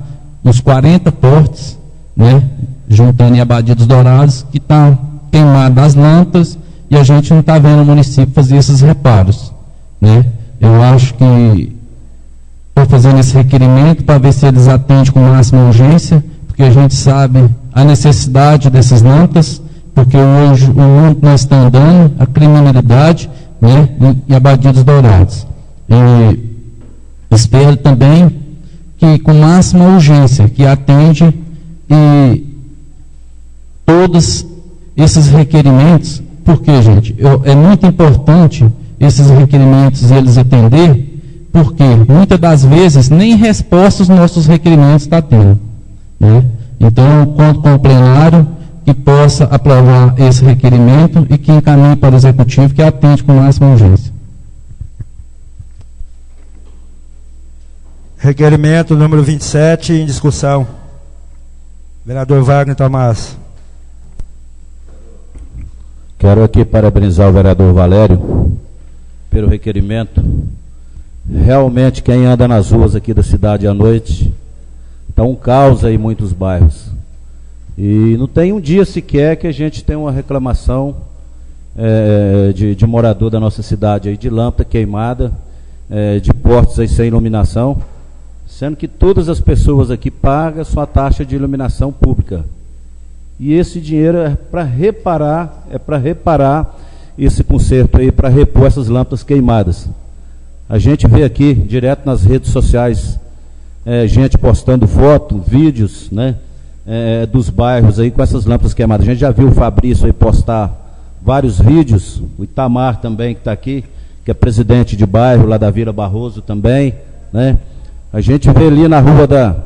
uns 40 portes, né, juntando em Abadia dos Dourados, que está queimado as lâmpadas e a gente não está vendo o município fazer esses reparos, né? Eu acho que estou fazendo esse requerimento para ver se eles atendem com máxima urgência, porque a gente sabe a necessidade dessas lâmpadas, porque hoje o mundo nós está andando, a criminalidade, né, e Abadia dos Dourados. E espero também que com máxima urgência, que atende e todos esses requerimentos, porque, gente, é muito importante esses requerimentos eles atender, porque muitas das vezes nem resposta os nossos requerimentos está tendo, né? Então, eu conto com o plenário que possa aprovar esse requerimento e que encaminhe para o executivo que atende com máxima urgência. Requerimento número 27, em discussão. Vereador Wagner Tomás. Quero aqui parabenizar o vereador Valério pelo requerimento Realmente, quem anda nas ruas aqui da cidade à noite, está um caos aí em muitos bairros. E não tem um dia sequer que a gente tenha uma reclamação de morador da nossa cidade aí, de lâmpada queimada, de postes aí sem iluminação, sendo que todas as pessoas aqui pagam sua taxa de iluminação pública. E esse dinheiro é para reparar esse conserto aí, para repor essas lâmpadas queimadas. A gente vê aqui, direto nas redes sociais, gente postando foto, vídeos, né, dos bairros aí com essas lâmpadas queimadas. A gente já viu o Fabrício aí postar vários vídeos, o Itamar também, que está aqui, que é presidente de bairro lá da Vila Barroso também, né? A gente vê ali na rua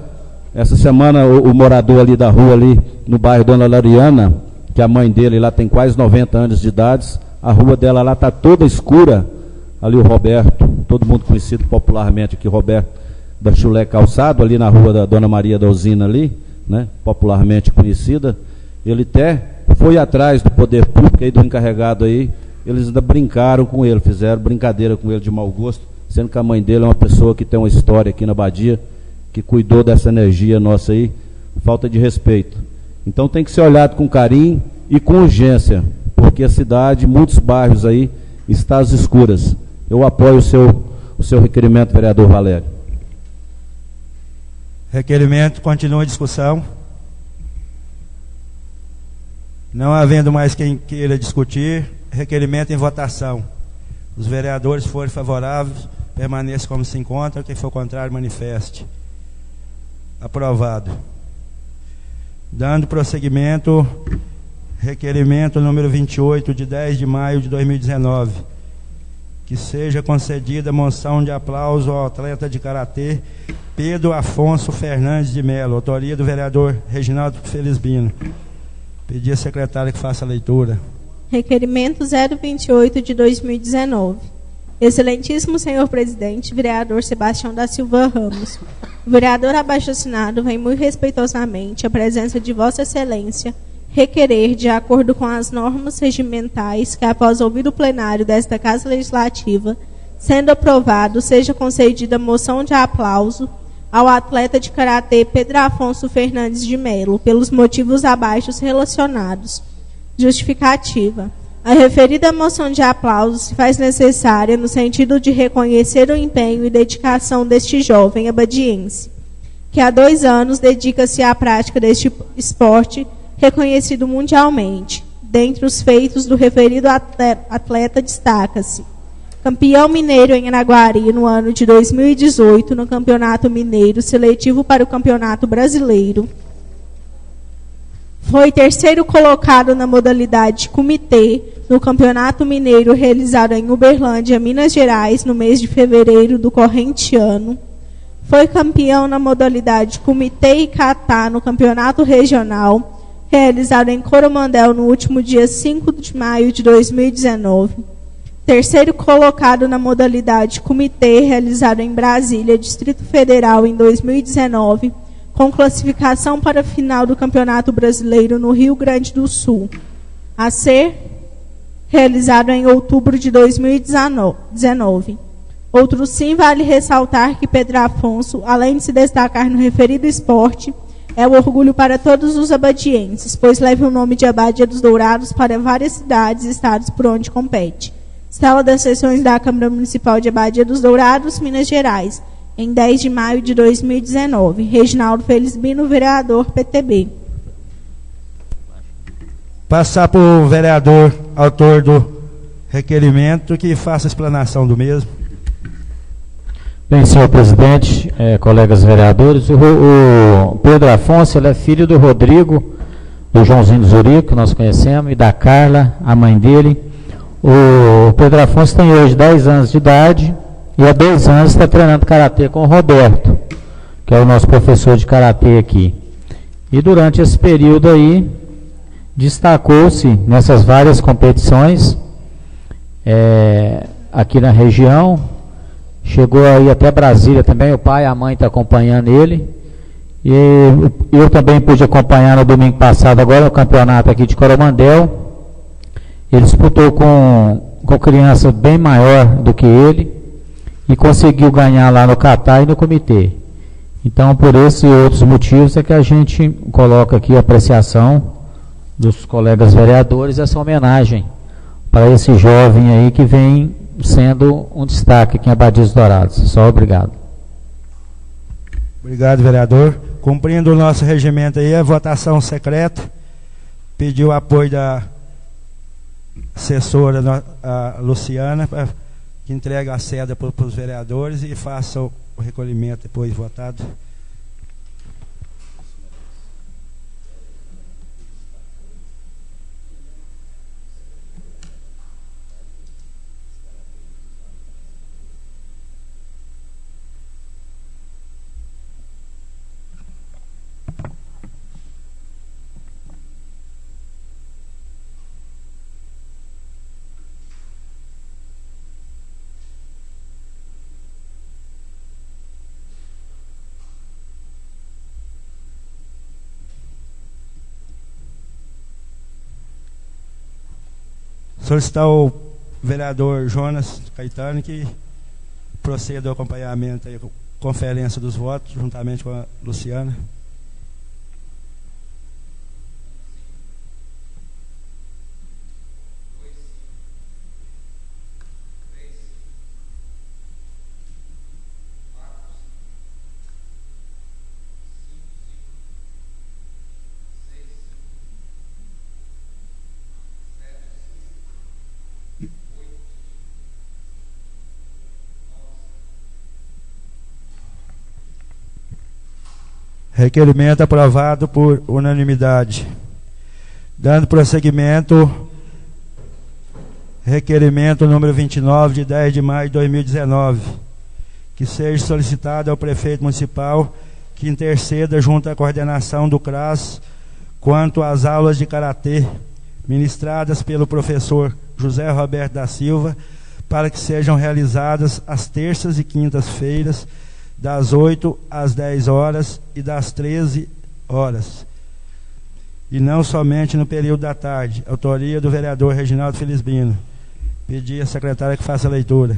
essa semana o morador ali da rua ali, no bairro Dona Lariana, que a mãe dele lá tem quase 90 anos de idade, a rua dela lá está toda escura, ali o Roberto, todo mundo conhecido popularmente aqui, Roberto da Chulé Calçado, ali na rua da Dona Maria da Usina ali, né, popularmente conhecida, ele até foi atrás do poder público aí, do encarregado aí, eles ainda brincaram com ele, fizeram brincadeira com ele de mau gosto, sendo que a mãe dele é uma pessoa que tem uma história aqui na Badia, que cuidou dessa energia nossa aí, falta de respeito. Então tem que ser olhado com carinho e com urgência, porque a cidade, muitos bairros aí, está às escuras. Eu apoio o seu requerimento, vereador Valério. Requerimento, continua a discussão. Não havendo mais quem queira discutir, requerimento em votação. Os vereadores forem favoráveis, permaneçam como se encontram. Quem for contrário, manifeste. Aprovado. Dando prosseguimento, requerimento número 28, de 10 de maio de 2019. Que seja concedida moção de aplauso ao atleta de karatê Pedro Afonso Fernandes de Melo, autoria do vereador Reginaldo Felizbino. Pedir à secretária que faça a leitura. Requerimento 028 de 2019. Excelentíssimo senhor presidente, vereador Sebastião da Silva Ramos. O vereador abaixo assinado vem muito respeitosamente à presença de Vossa Excelência requerer, de acordo com as normas regimentais, que após ouvir o plenário desta Casa Legislativa, sendo aprovado, seja concedida moção de aplauso ao atleta de karatê Pedro Afonso Fernandes de Melo, pelos motivos abaixo relacionados. Justificativa. A referida moção de aplauso se faz necessária no sentido de reconhecer o empenho e dedicação deste jovem abadiense, que há 2 anos dedica-se à prática deste esporte reconhecido mundialmente. Dentre os feitos do referido atleta destaca-se: campeão mineiro em Araguari no ano de 2018 no Campeonato Mineiro seletivo para o Campeonato Brasileiro. Foi 3º colocado na modalidade comitê no Campeonato Mineiro realizado em Uberlândia, Minas Gerais, no mês de fevereiro do corrente ano. Foi campeão na modalidade comitê e catá no Campeonato Regional realizado em Coromandel no último dia 5 de maio de 2019. 3º colocado na modalidade comitê realizado em Brasília, Distrito Federal, em 2019, com classificação para a final do Campeonato Brasileiro no Rio Grande do Sul, a ser realizado em outubro de 2019. Outro sim, vale ressaltar que Pedro Afonso, além de se destacar no referido esporte, é o orgulho para todos os abadienses, pois leva o nome de Abadia dos Dourados para várias cidades e estados por onde compete. Sala das sessões da Câmara Municipal de Abadia dos Dourados, Minas Gerais, em 10 de maio de 2019. Reginaldo Felizbino, vereador PTB. Passar para o vereador, autor do requerimento, que faça a explanação do mesmo. Bem, senhor presidente, colegas vereadores, o Pedro Afonso, ele é filho do Rodrigo, do Joãozinho do Zurico, que nós conhecemos, e da Carla, a mãe dele. O Pedro Afonso tem hoje 10 anos de idade e há 2 anos está treinando karatê com o Roberto, que é o nosso professor de karatê aqui. E durante esse período aí, destacou-se nessas várias competições aqui na região. Chegou aí até Brasília também, o pai e a mãe estão acompanhando ele. E eu também pude acompanhar no domingo passado agora o campeonato aqui de Coromandel. Ele disputou com criança bem maior do que ele. e conseguiu ganhar lá no CATAR e no comitê. Então, por esses e outros motivos é que a gente coloca aqui a apreciação dos colegas vereadores, essa homenagem para esse jovem aí que vem sendo um destaque aqui em Abadia dos Dourados. Só obrigado. Obrigado, vereador. Cumprindo o nosso regimento aí, a votação secreta. Pediu o apoio da assessora, a Luciana, para que entregue a seda para os vereadores e faça o recolhimento depois votado. Solicitar ao vereador Jonas Caetano que proceda ao acompanhamento aí, conferência dos votos, juntamente com a Luciana. Requerimento aprovado por unanimidade. Dando prosseguimento, requerimento número 29, de 10 de maio de 2019, que seja solicitado ao prefeito municipal que interceda junto à coordenação do CRAS quanto às aulas de karatê ministradas pelo professor José Roberto da Silva, para que sejam realizadas às terças e quintas-feiras, das 8 às 10 horas e das 13 horas, e não somente no período da tarde. Autoria do vereador Reginaldo Felizbino. Pedir à secretária que faça a leitura.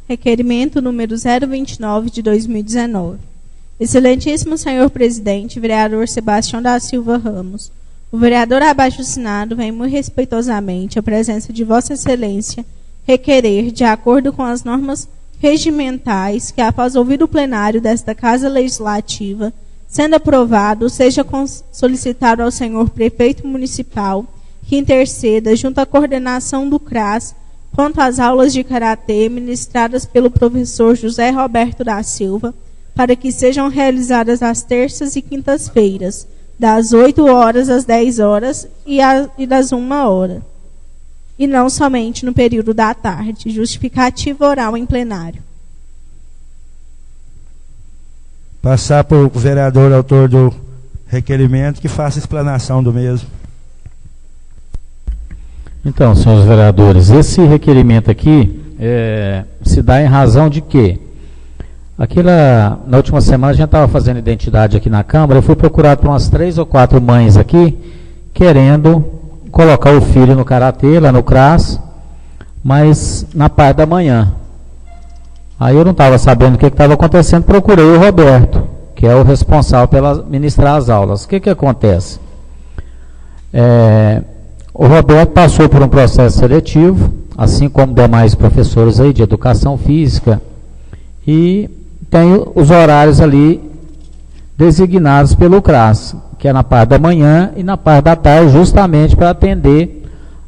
Requerimento número 029 de 2019. Excelentíssimo senhor presidente, vereador Sebastião da Silva Ramos, o vereador abaixo assinado vem muito respeitosamente à presença de Vossa Excelência requerer, de acordo com as normas regimentais, que após ouvir o plenário desta Casa Legislativa, sendo aprovado, seja solicitado ao senhor prefeito municipal que interceda junto à coordenação do CRAS quanto às aulas de karatê ministradas pelo professor José Roberto da Silva, para que sejam realizadas às terças e quintas-feiras, das 8 horas às 10 horas e das 1 hora. E não somente no período da tarde. Justificativa oral em plenário. Passar para o vereador autor do requerimento que faça a explanação do mesmo. Então, senhores vereadores, esse requerimento aqui se dá em razão de quê? Na última semana a gente estava fazendo identidade aqui na Câmara, eu fui procurado por umas 3 ou 4 mães aqui, querendo colocar o filho no karatê, lá no CRAS, mas na parte da manhã. Aí eu não estava sabendo o que estava acontecendo, procurei o Roberto, que é o responsável pela ministrar as aulas. O que acontece? O Roberto passou por um processo seletivo, assim como demais professores aí de educação física, e tem os horários ali designados pelo CRAS, que é na parte da manhã e na parte da tarde, justamente para atender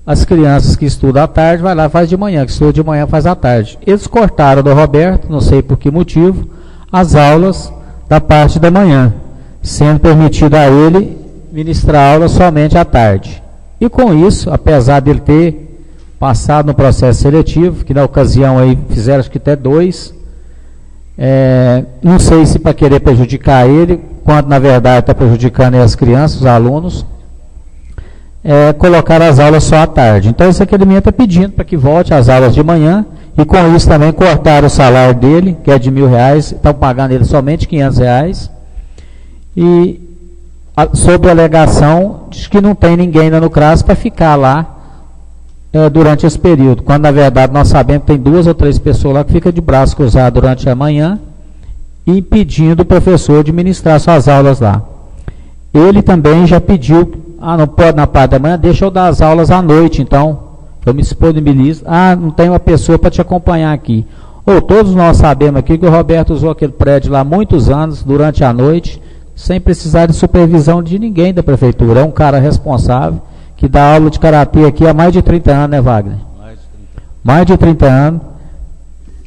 as crianças que estudam à tarde, vai lá e faz de manhã, que estuda de manhã faz à tarde. Eles cortaram do Roberto, não sei por que motivo, as aulas da parte da manhã, sendo permitido a ele ministrar aula somente à tarde. E com isso, apesar dele ter passado no processo seletivo, que na ocasião aí fizeram acho que até 2, não sei se para querer prejudicar ele, quando na verdade está prejudicando as crianças, os alunos, colocar as aulas só à tarde. Então esse requerimento está pedindo para que volte às aulas de manhã, e com isso também cortaram o salário dele, que é de R$1.000, estão pagando ele somente R$500, e sob a alegação de que não tem ninguém ainda no CRAS para ficar lá durante esse período, quando na verdade nós sabemos que tem 2 ou 3 pessoas lá que ficam de braço cruzado durante a manhã, impedindo o professor de ministrar suas aulas lá. Ele também já pediu, não pode na parte da manhã, deixa eu dar as aulas à noite, então eu me disponibilizo, não tem uma pessoa para te acompanhar aqui. Todos nós sabemos aqui que o Roberto usou aquele prédio lá há muitos anos, durante a noite, sem precisar de supervisão de ninguém da prefeitura. É um cara responsável, que dá aula de karatê aqui há mais de 30 anos, né, Wagner? Mais de 30 anos.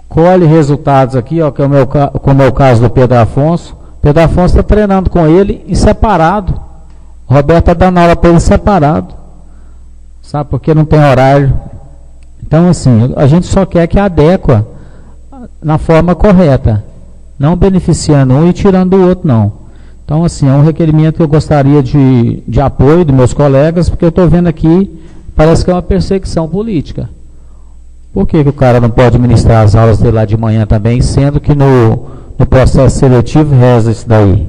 Colhe resultados aqui, ó, que é como é o caso do Pedro Afonso. Pedro Afonso está treinando com ele em separado. O Roberto está dando aula para ele separado. Sabe, porque não tem horário. Então, assim, a gente só quer que adequa na forma correta. Não beneficiando um e tirando o outro, não. Então, assim, é um requerimento que eu gostaria de apoio dos meus colegas, porque eu estou vendo aqui, parece que é uma perseguição política. Por que o cara não pode ministrar as aulas dele lá de manhã também, sendo que no processo seletivo reza isso daí?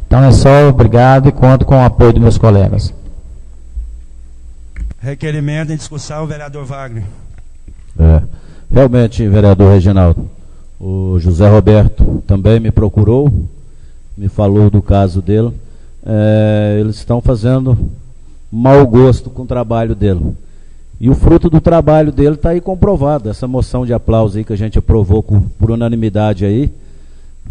Então é só obrigado e conto com o apoio dos meus colegas. Requerimento em discussão, vereador Wagner. Realmente, vereador Reginaldo, o José Roberto também me procurou, me falou do caso dele. Eles estão fazendo mau gosto com o trabalho dele. E o fruto do trabalho dele está aí comprovado. Essa moção de aplauso aí que a gente aprovou por unanimidade aí.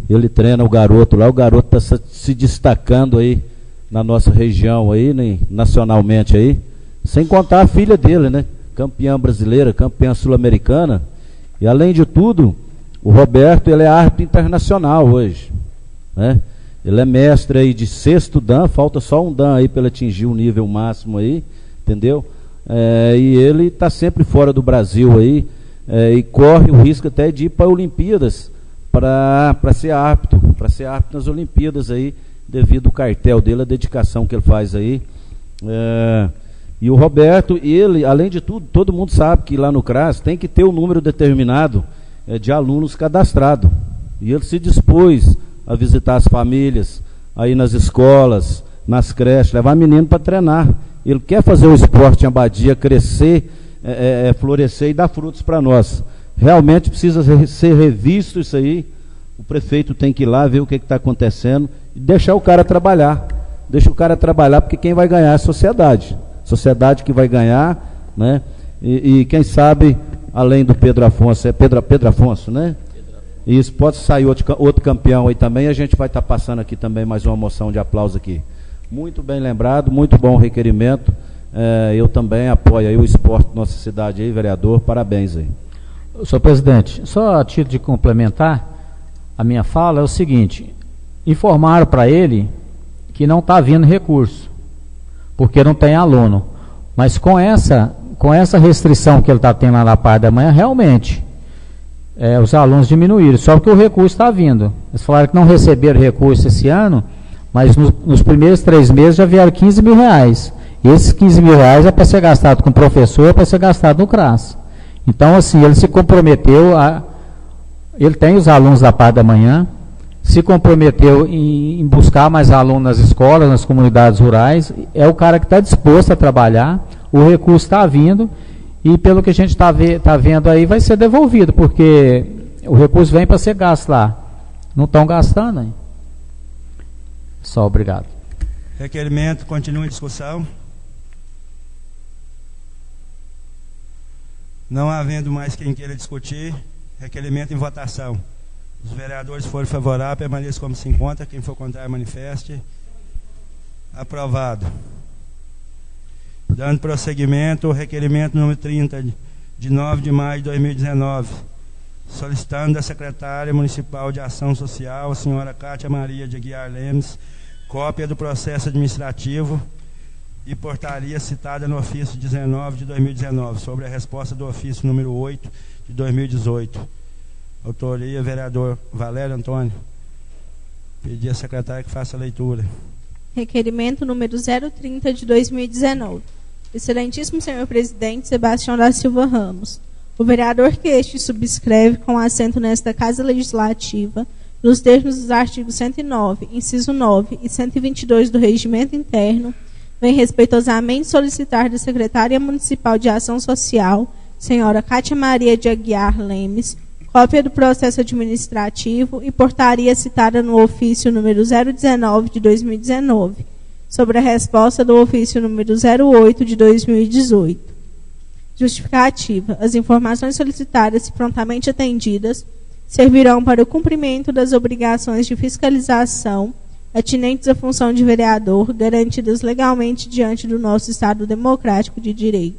Ele treina o garoto lá, o garoto está se destacando aí na nossa região aí, né, nacionalmente aí. Sem contar a filha dele, né? Campeã brasileira, campeã sul-americana. E além de tudo, o Roberto, ele é árbitro internacional hoje, né? Ele é mestre aí de 6º dan, falta só um dan aí para ele atingir o nível máximo aí, entendeu? E ele está sempre fora do Brasil aí, e corre o risco até de ir para Olimpíadas, para ser árbitro nas Olimpíadas aí, devido ao cartel dele, a dedicação que ele faz aí. E o Roberto, ele, além de tudo, todo mundo sabe que lá no CRAS tem que ter um número determinado de alunos cadastrados. E ele se dispôs a visitar as famílias, aí nas escolas, nas creches, levar menino para treinar. Ele quer fazer o esporte em Abadia crescer, florescer e dar frutos para nós. Realmente precisa ser revisto isso aí. O prefeito tem que ir lá ver o que está acontecendo e deixar o cara trabalhar. Deixa o cara trabalhar, porque quem vai ganhar é a sociedade. Sociedade que vai ganhar, né? E quem sabe, além do Pedro Afonso, Pedro Afonso, né? E isso pode sair outro campeão aí também. A gente vai estar passando aqui também mais uma moção de aplauso aqui. Muito bem lembrado, muito bom o requerimento. Eu também apoio aí o esporte da nossa cidade aí, vereador. Parabéns aí. Senhor presidente, só a título de complementar a minha fala, é o seguinte: informaram para ele que não está vindo recurso, porque não tem aluno. Mas com essa restrição que ele está tendo lá na parte da manhã, realmente, os alunos diminuíram, só que o recurso está vindo. Eles falaram que não receberam recurso esse ano, mas nos primeiros 3 meses já vieram 15 mil reais. E esses 15 mil reais é para ser gastado com o professor, é para ser gastado no CRAS. Então, assim, ele se comprometeu ele tem os alunos da parte da manhã, se comprometeu em buscar mais alunos nas escolas, nas comunidades rurais. É o cara que está disposto a trabalhar, o recurso está vindo, e pelo que a gente está vendo aí, vai ser devolvido, porque o recurso vem para ser gasto lá. Não estão gastando, hein? Só obrigado. Requerimento continua em discussão. Não havendo mais quem queira discutir, requerimento em votação. Os vereadores forem favoráveis, permaneçam como se encontra. Quem for contrário, manifeste. Aprovado. Dando prosseguimento ao requerimento número 30, de 9 de maio de 2019, solicitando da secretária municipal de ação social, a senhora Cátia Maria de Aguiar Lemes, cópia do processo administrativo e portaria citada no ofício 19 de 2019, sobre a resposta do ofício número 8 de 2018. Autoria, vereador Valério Antônio. Pedir à secretária que faça a leitura. Requerimento número 030 de 2019. Excelentíssimo senhor presidente Sebastião da Silva Ramos, o vereador que este subscreve com assento nesta Casa Legislativa, nos termos dos artigos 109, inciso 9 e 122 do Regimento Interno, vem respeitosamente solicitar da Secretária Municipal de Ação Social, senhora Cátia Maria de Aguiar Lemes, cópia do processo administrativo e portaria citada no ofício número 019 de 2019, sobre a resposta do ofício número 08 de 2018. Justificativa. As informações solicitadas e prontamente atendidas servirão para o cumprimento das obrigações de fiscalização atinentes à função de vereador, garantidas legalmente diante do nosso Estado democrático de direito.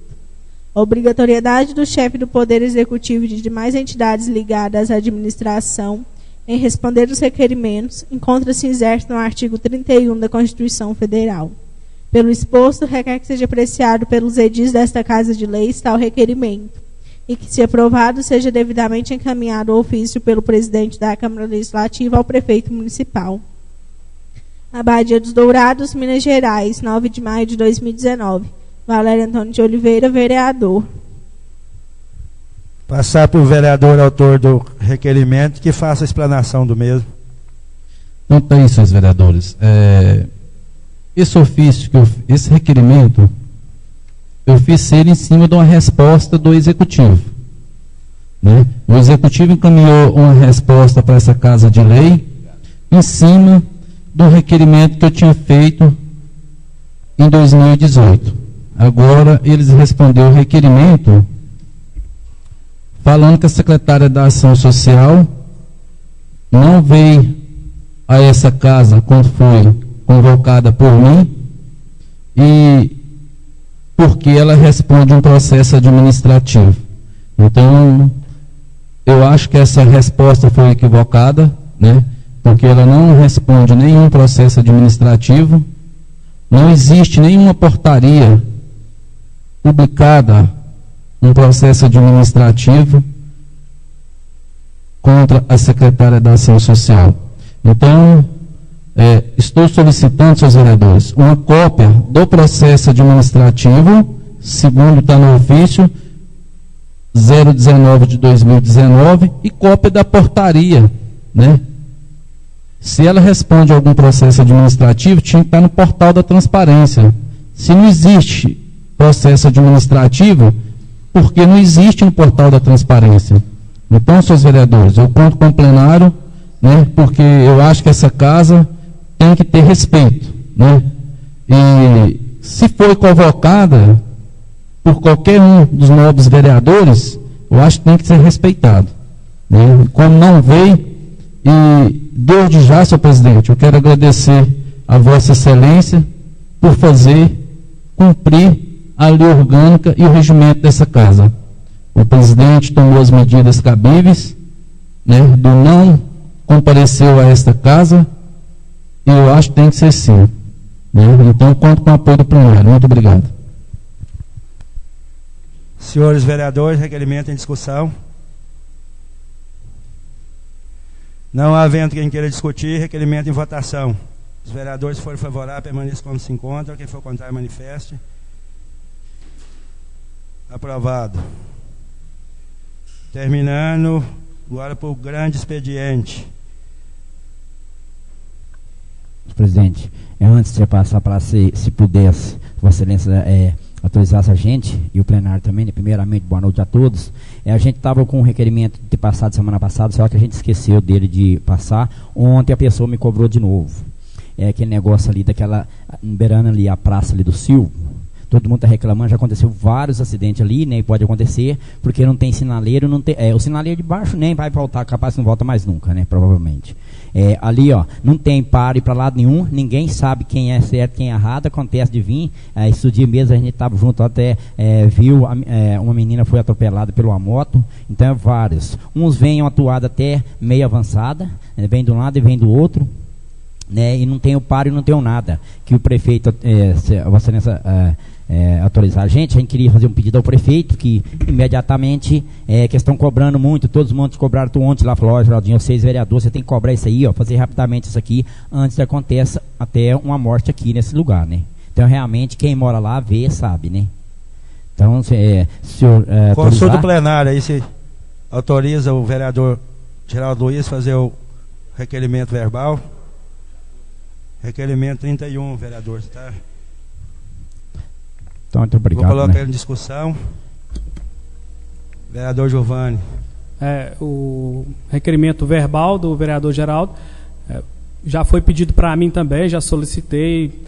A obrigatoriedade do chefe do Poder Executivo e de demais entidades ligadas à administração em responder os requerimentos encontra-se incerto no artigo 31 da Constituição Federal. Pelo exposto, requer que seja apreciado pelos edis desta Casa de Leis tal requerimento e que, se aprovado, seja devidamente encaminhado o ofício pelo presidente da Câmara Legislativa ao prefeito municipal. Abadia dos Dourados, Minas Gerais, 9 de maio de 2019. Valério Antônio de Oliveira, vereador. Passar para o vereador autor do requerimento que faça a explanação do mesmo. Então, tá isso, senhores vereadores. Esse ofício, esse requerimento, eu fiz ele em cima de uma resposta do Executivo. Né? O Executivo encaminhou uma resposta para essa Casa de Lei em cima do requerimento que eu tinha feito em 2018. Agora, eles responderam o requerimento falando que a secretária da Ação Social não veio a essa casa quando foi convocada por mim e porque ela responde um processo administrativo. Então, eu acho que essa resposta foi equivocada, né? Porque ela não responde nenhum processo administrativo, não existe nenhuma portaria publicada um processo administrativo contra a secretária da Ação Social. Então, estou solicitando, senhores vereadores, uma cópia do processo administrativo, segundo está no ofício 019 de 2019, e cópia da portaria, né? Se ela responde a algum processo administrativo, tinha que estar no portal da transparência. Se não existe processo administrativo, porque não existe no portal da transparência. Então, senhores vereadores, eu conto com o plenário, né, porque eu acho que essa casa tem que ter respeito, né? E se for convocada por qualquer um dos nobres vereadores, eu acho que tem que ser respeitado, né? Como não veio, e desde já, senhor presidente, eu quero agradecer a Vossa Excelência por fazer cumprir a lei orgânica e o regimento dessa casa. O presidente tomou as medidas cabíveis, né, do não compareceu a esta casa, e eu acho que tem que ser sim, né? Então, conto com o apoio do plenário. Muito obrigado. Senhores vereadores, requerimento em discussão. Não havendo quem queira discutir, requerimento em votação. Os vereadores que forem favoráveis, permaneçam como se encontram. Quem for contrário, manifeste. Aprovado. Terminando, agora para o grande expediente. Presidente, antes de passar para se pudesse, Vossa Excelência autorizasse a gente, e o plenário também, né? Primeiramente, boa noite a todos. A gente estava com um requerimento de ter passado semana passada, só que a gente esqueceu dele de passar. Ontem a pessoa me cobrou de novo. Aquele negócio ali, beirando ali a praça ali do Silvio, todo mundo está reclamando, já aconteceu vários acidentes ali, né? Pode acontecer, porque não tem sinaleiro, não tem, o sinaleiro de baixo nem vai voltar, capaz não volta mais nunca, né? Provavelmente. Ali, ó, não tem pare para lado nenhum, ninguém sabe quem é certo, quem é errado, acontece de vir. Esse dia mesmo a gente estava junto, até viu uma menina foi atropelada por uma moto. Então, vários. Uns vêm uma toada até meio avançada, vem de um lado e vem do outro, né? E não tem o pare e não tem o nada. Que o prefeito, Vossa Excelência, autorizar a gente queria fazer um pedido ao prefeito, que imediatamente, que estão cobrando muito, todos os montes cobraram ontem lá, falou, ó, Geraldinho, vocês vereadores, você tem que cobrar isso aí, ó, fazer rapidamente isso aqui, antes que aconteça até uma morte aqui nesse lugar, né? Então, realmente, quem mora lá, vê, sabe, né? Então, senhor... Consulta o plenário aí, se autoriza o vereador Geraldo Luiz fazer o requerimento verbal. Requerimento 31, vereador, está Então, muito obrigado. Vou colocar né? ele em discussão. Vereador Giovanni. O requerimento verbal do vereador Geraldo já foi pedido para mim também, já solicitei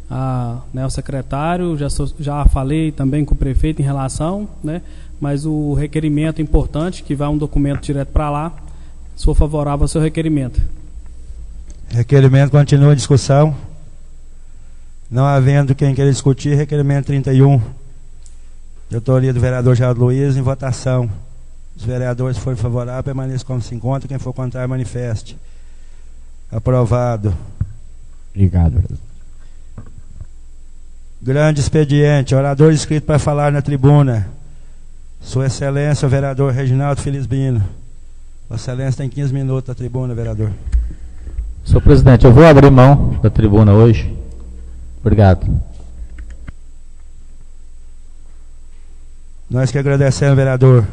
ao secretário, já falei também com o prefeito em relação, né, mas o requerimento importante, que vai um documento direto para lá, sou favorável ao seu requerimento. Requerimento continua em discussão. Não havendo quem queira discutir, requerimento 31, de autoria do vereador Geraldo Luiz, em votação. Os vereadores forem favoráveis, permaneçam como se encontra. Quem for contrário, manifeste. Aprovado. Obrigado, vereador. Grande expediente. Orador inscrito para falar na tribuna. Sua Excelência, o vereador Reginaldo Felizbino. Vossa Excelência tem 15 minutos na tribuna, vereador. Senhor presidente, eu vou abrir mão da tribuna hoje. Obrigado. Nós que agradecemos, vereador.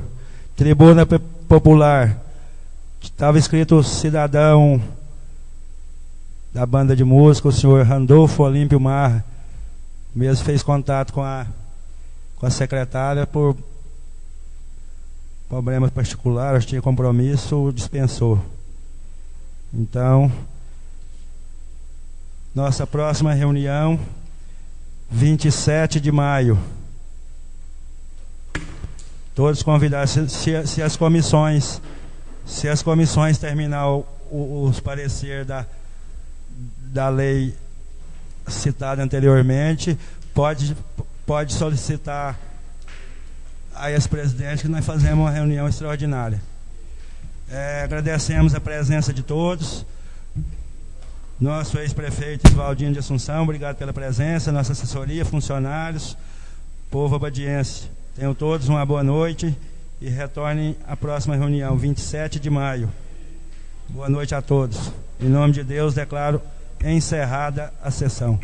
Tribuna popular. Estava escrito o cidadão da banda de música, o senhor Randolfo Olímpio Marra. Mesmo fez contato com a secretária por problemas particulares, tinha compromisso, dispensou. Então, nossa próxima reunião, 27 de maio. Todos convidados. Se as comissões terminar os parecer da lei citada anteriormente, pode solicitar a ex-presidente que nós fazemos uma reunião extraordinária. Agradecemos a presença de todos. Nosso ex-prefeito Isvaldino de Assunção, obrigado pela presença, nossa assessoria, funcionários, povo abadiense. Tenham todos uma boa noite e retornem à próxima reunião, 27 de maio. Boa noite a todos. Em nome de Deus, declaro encerrada a sessão.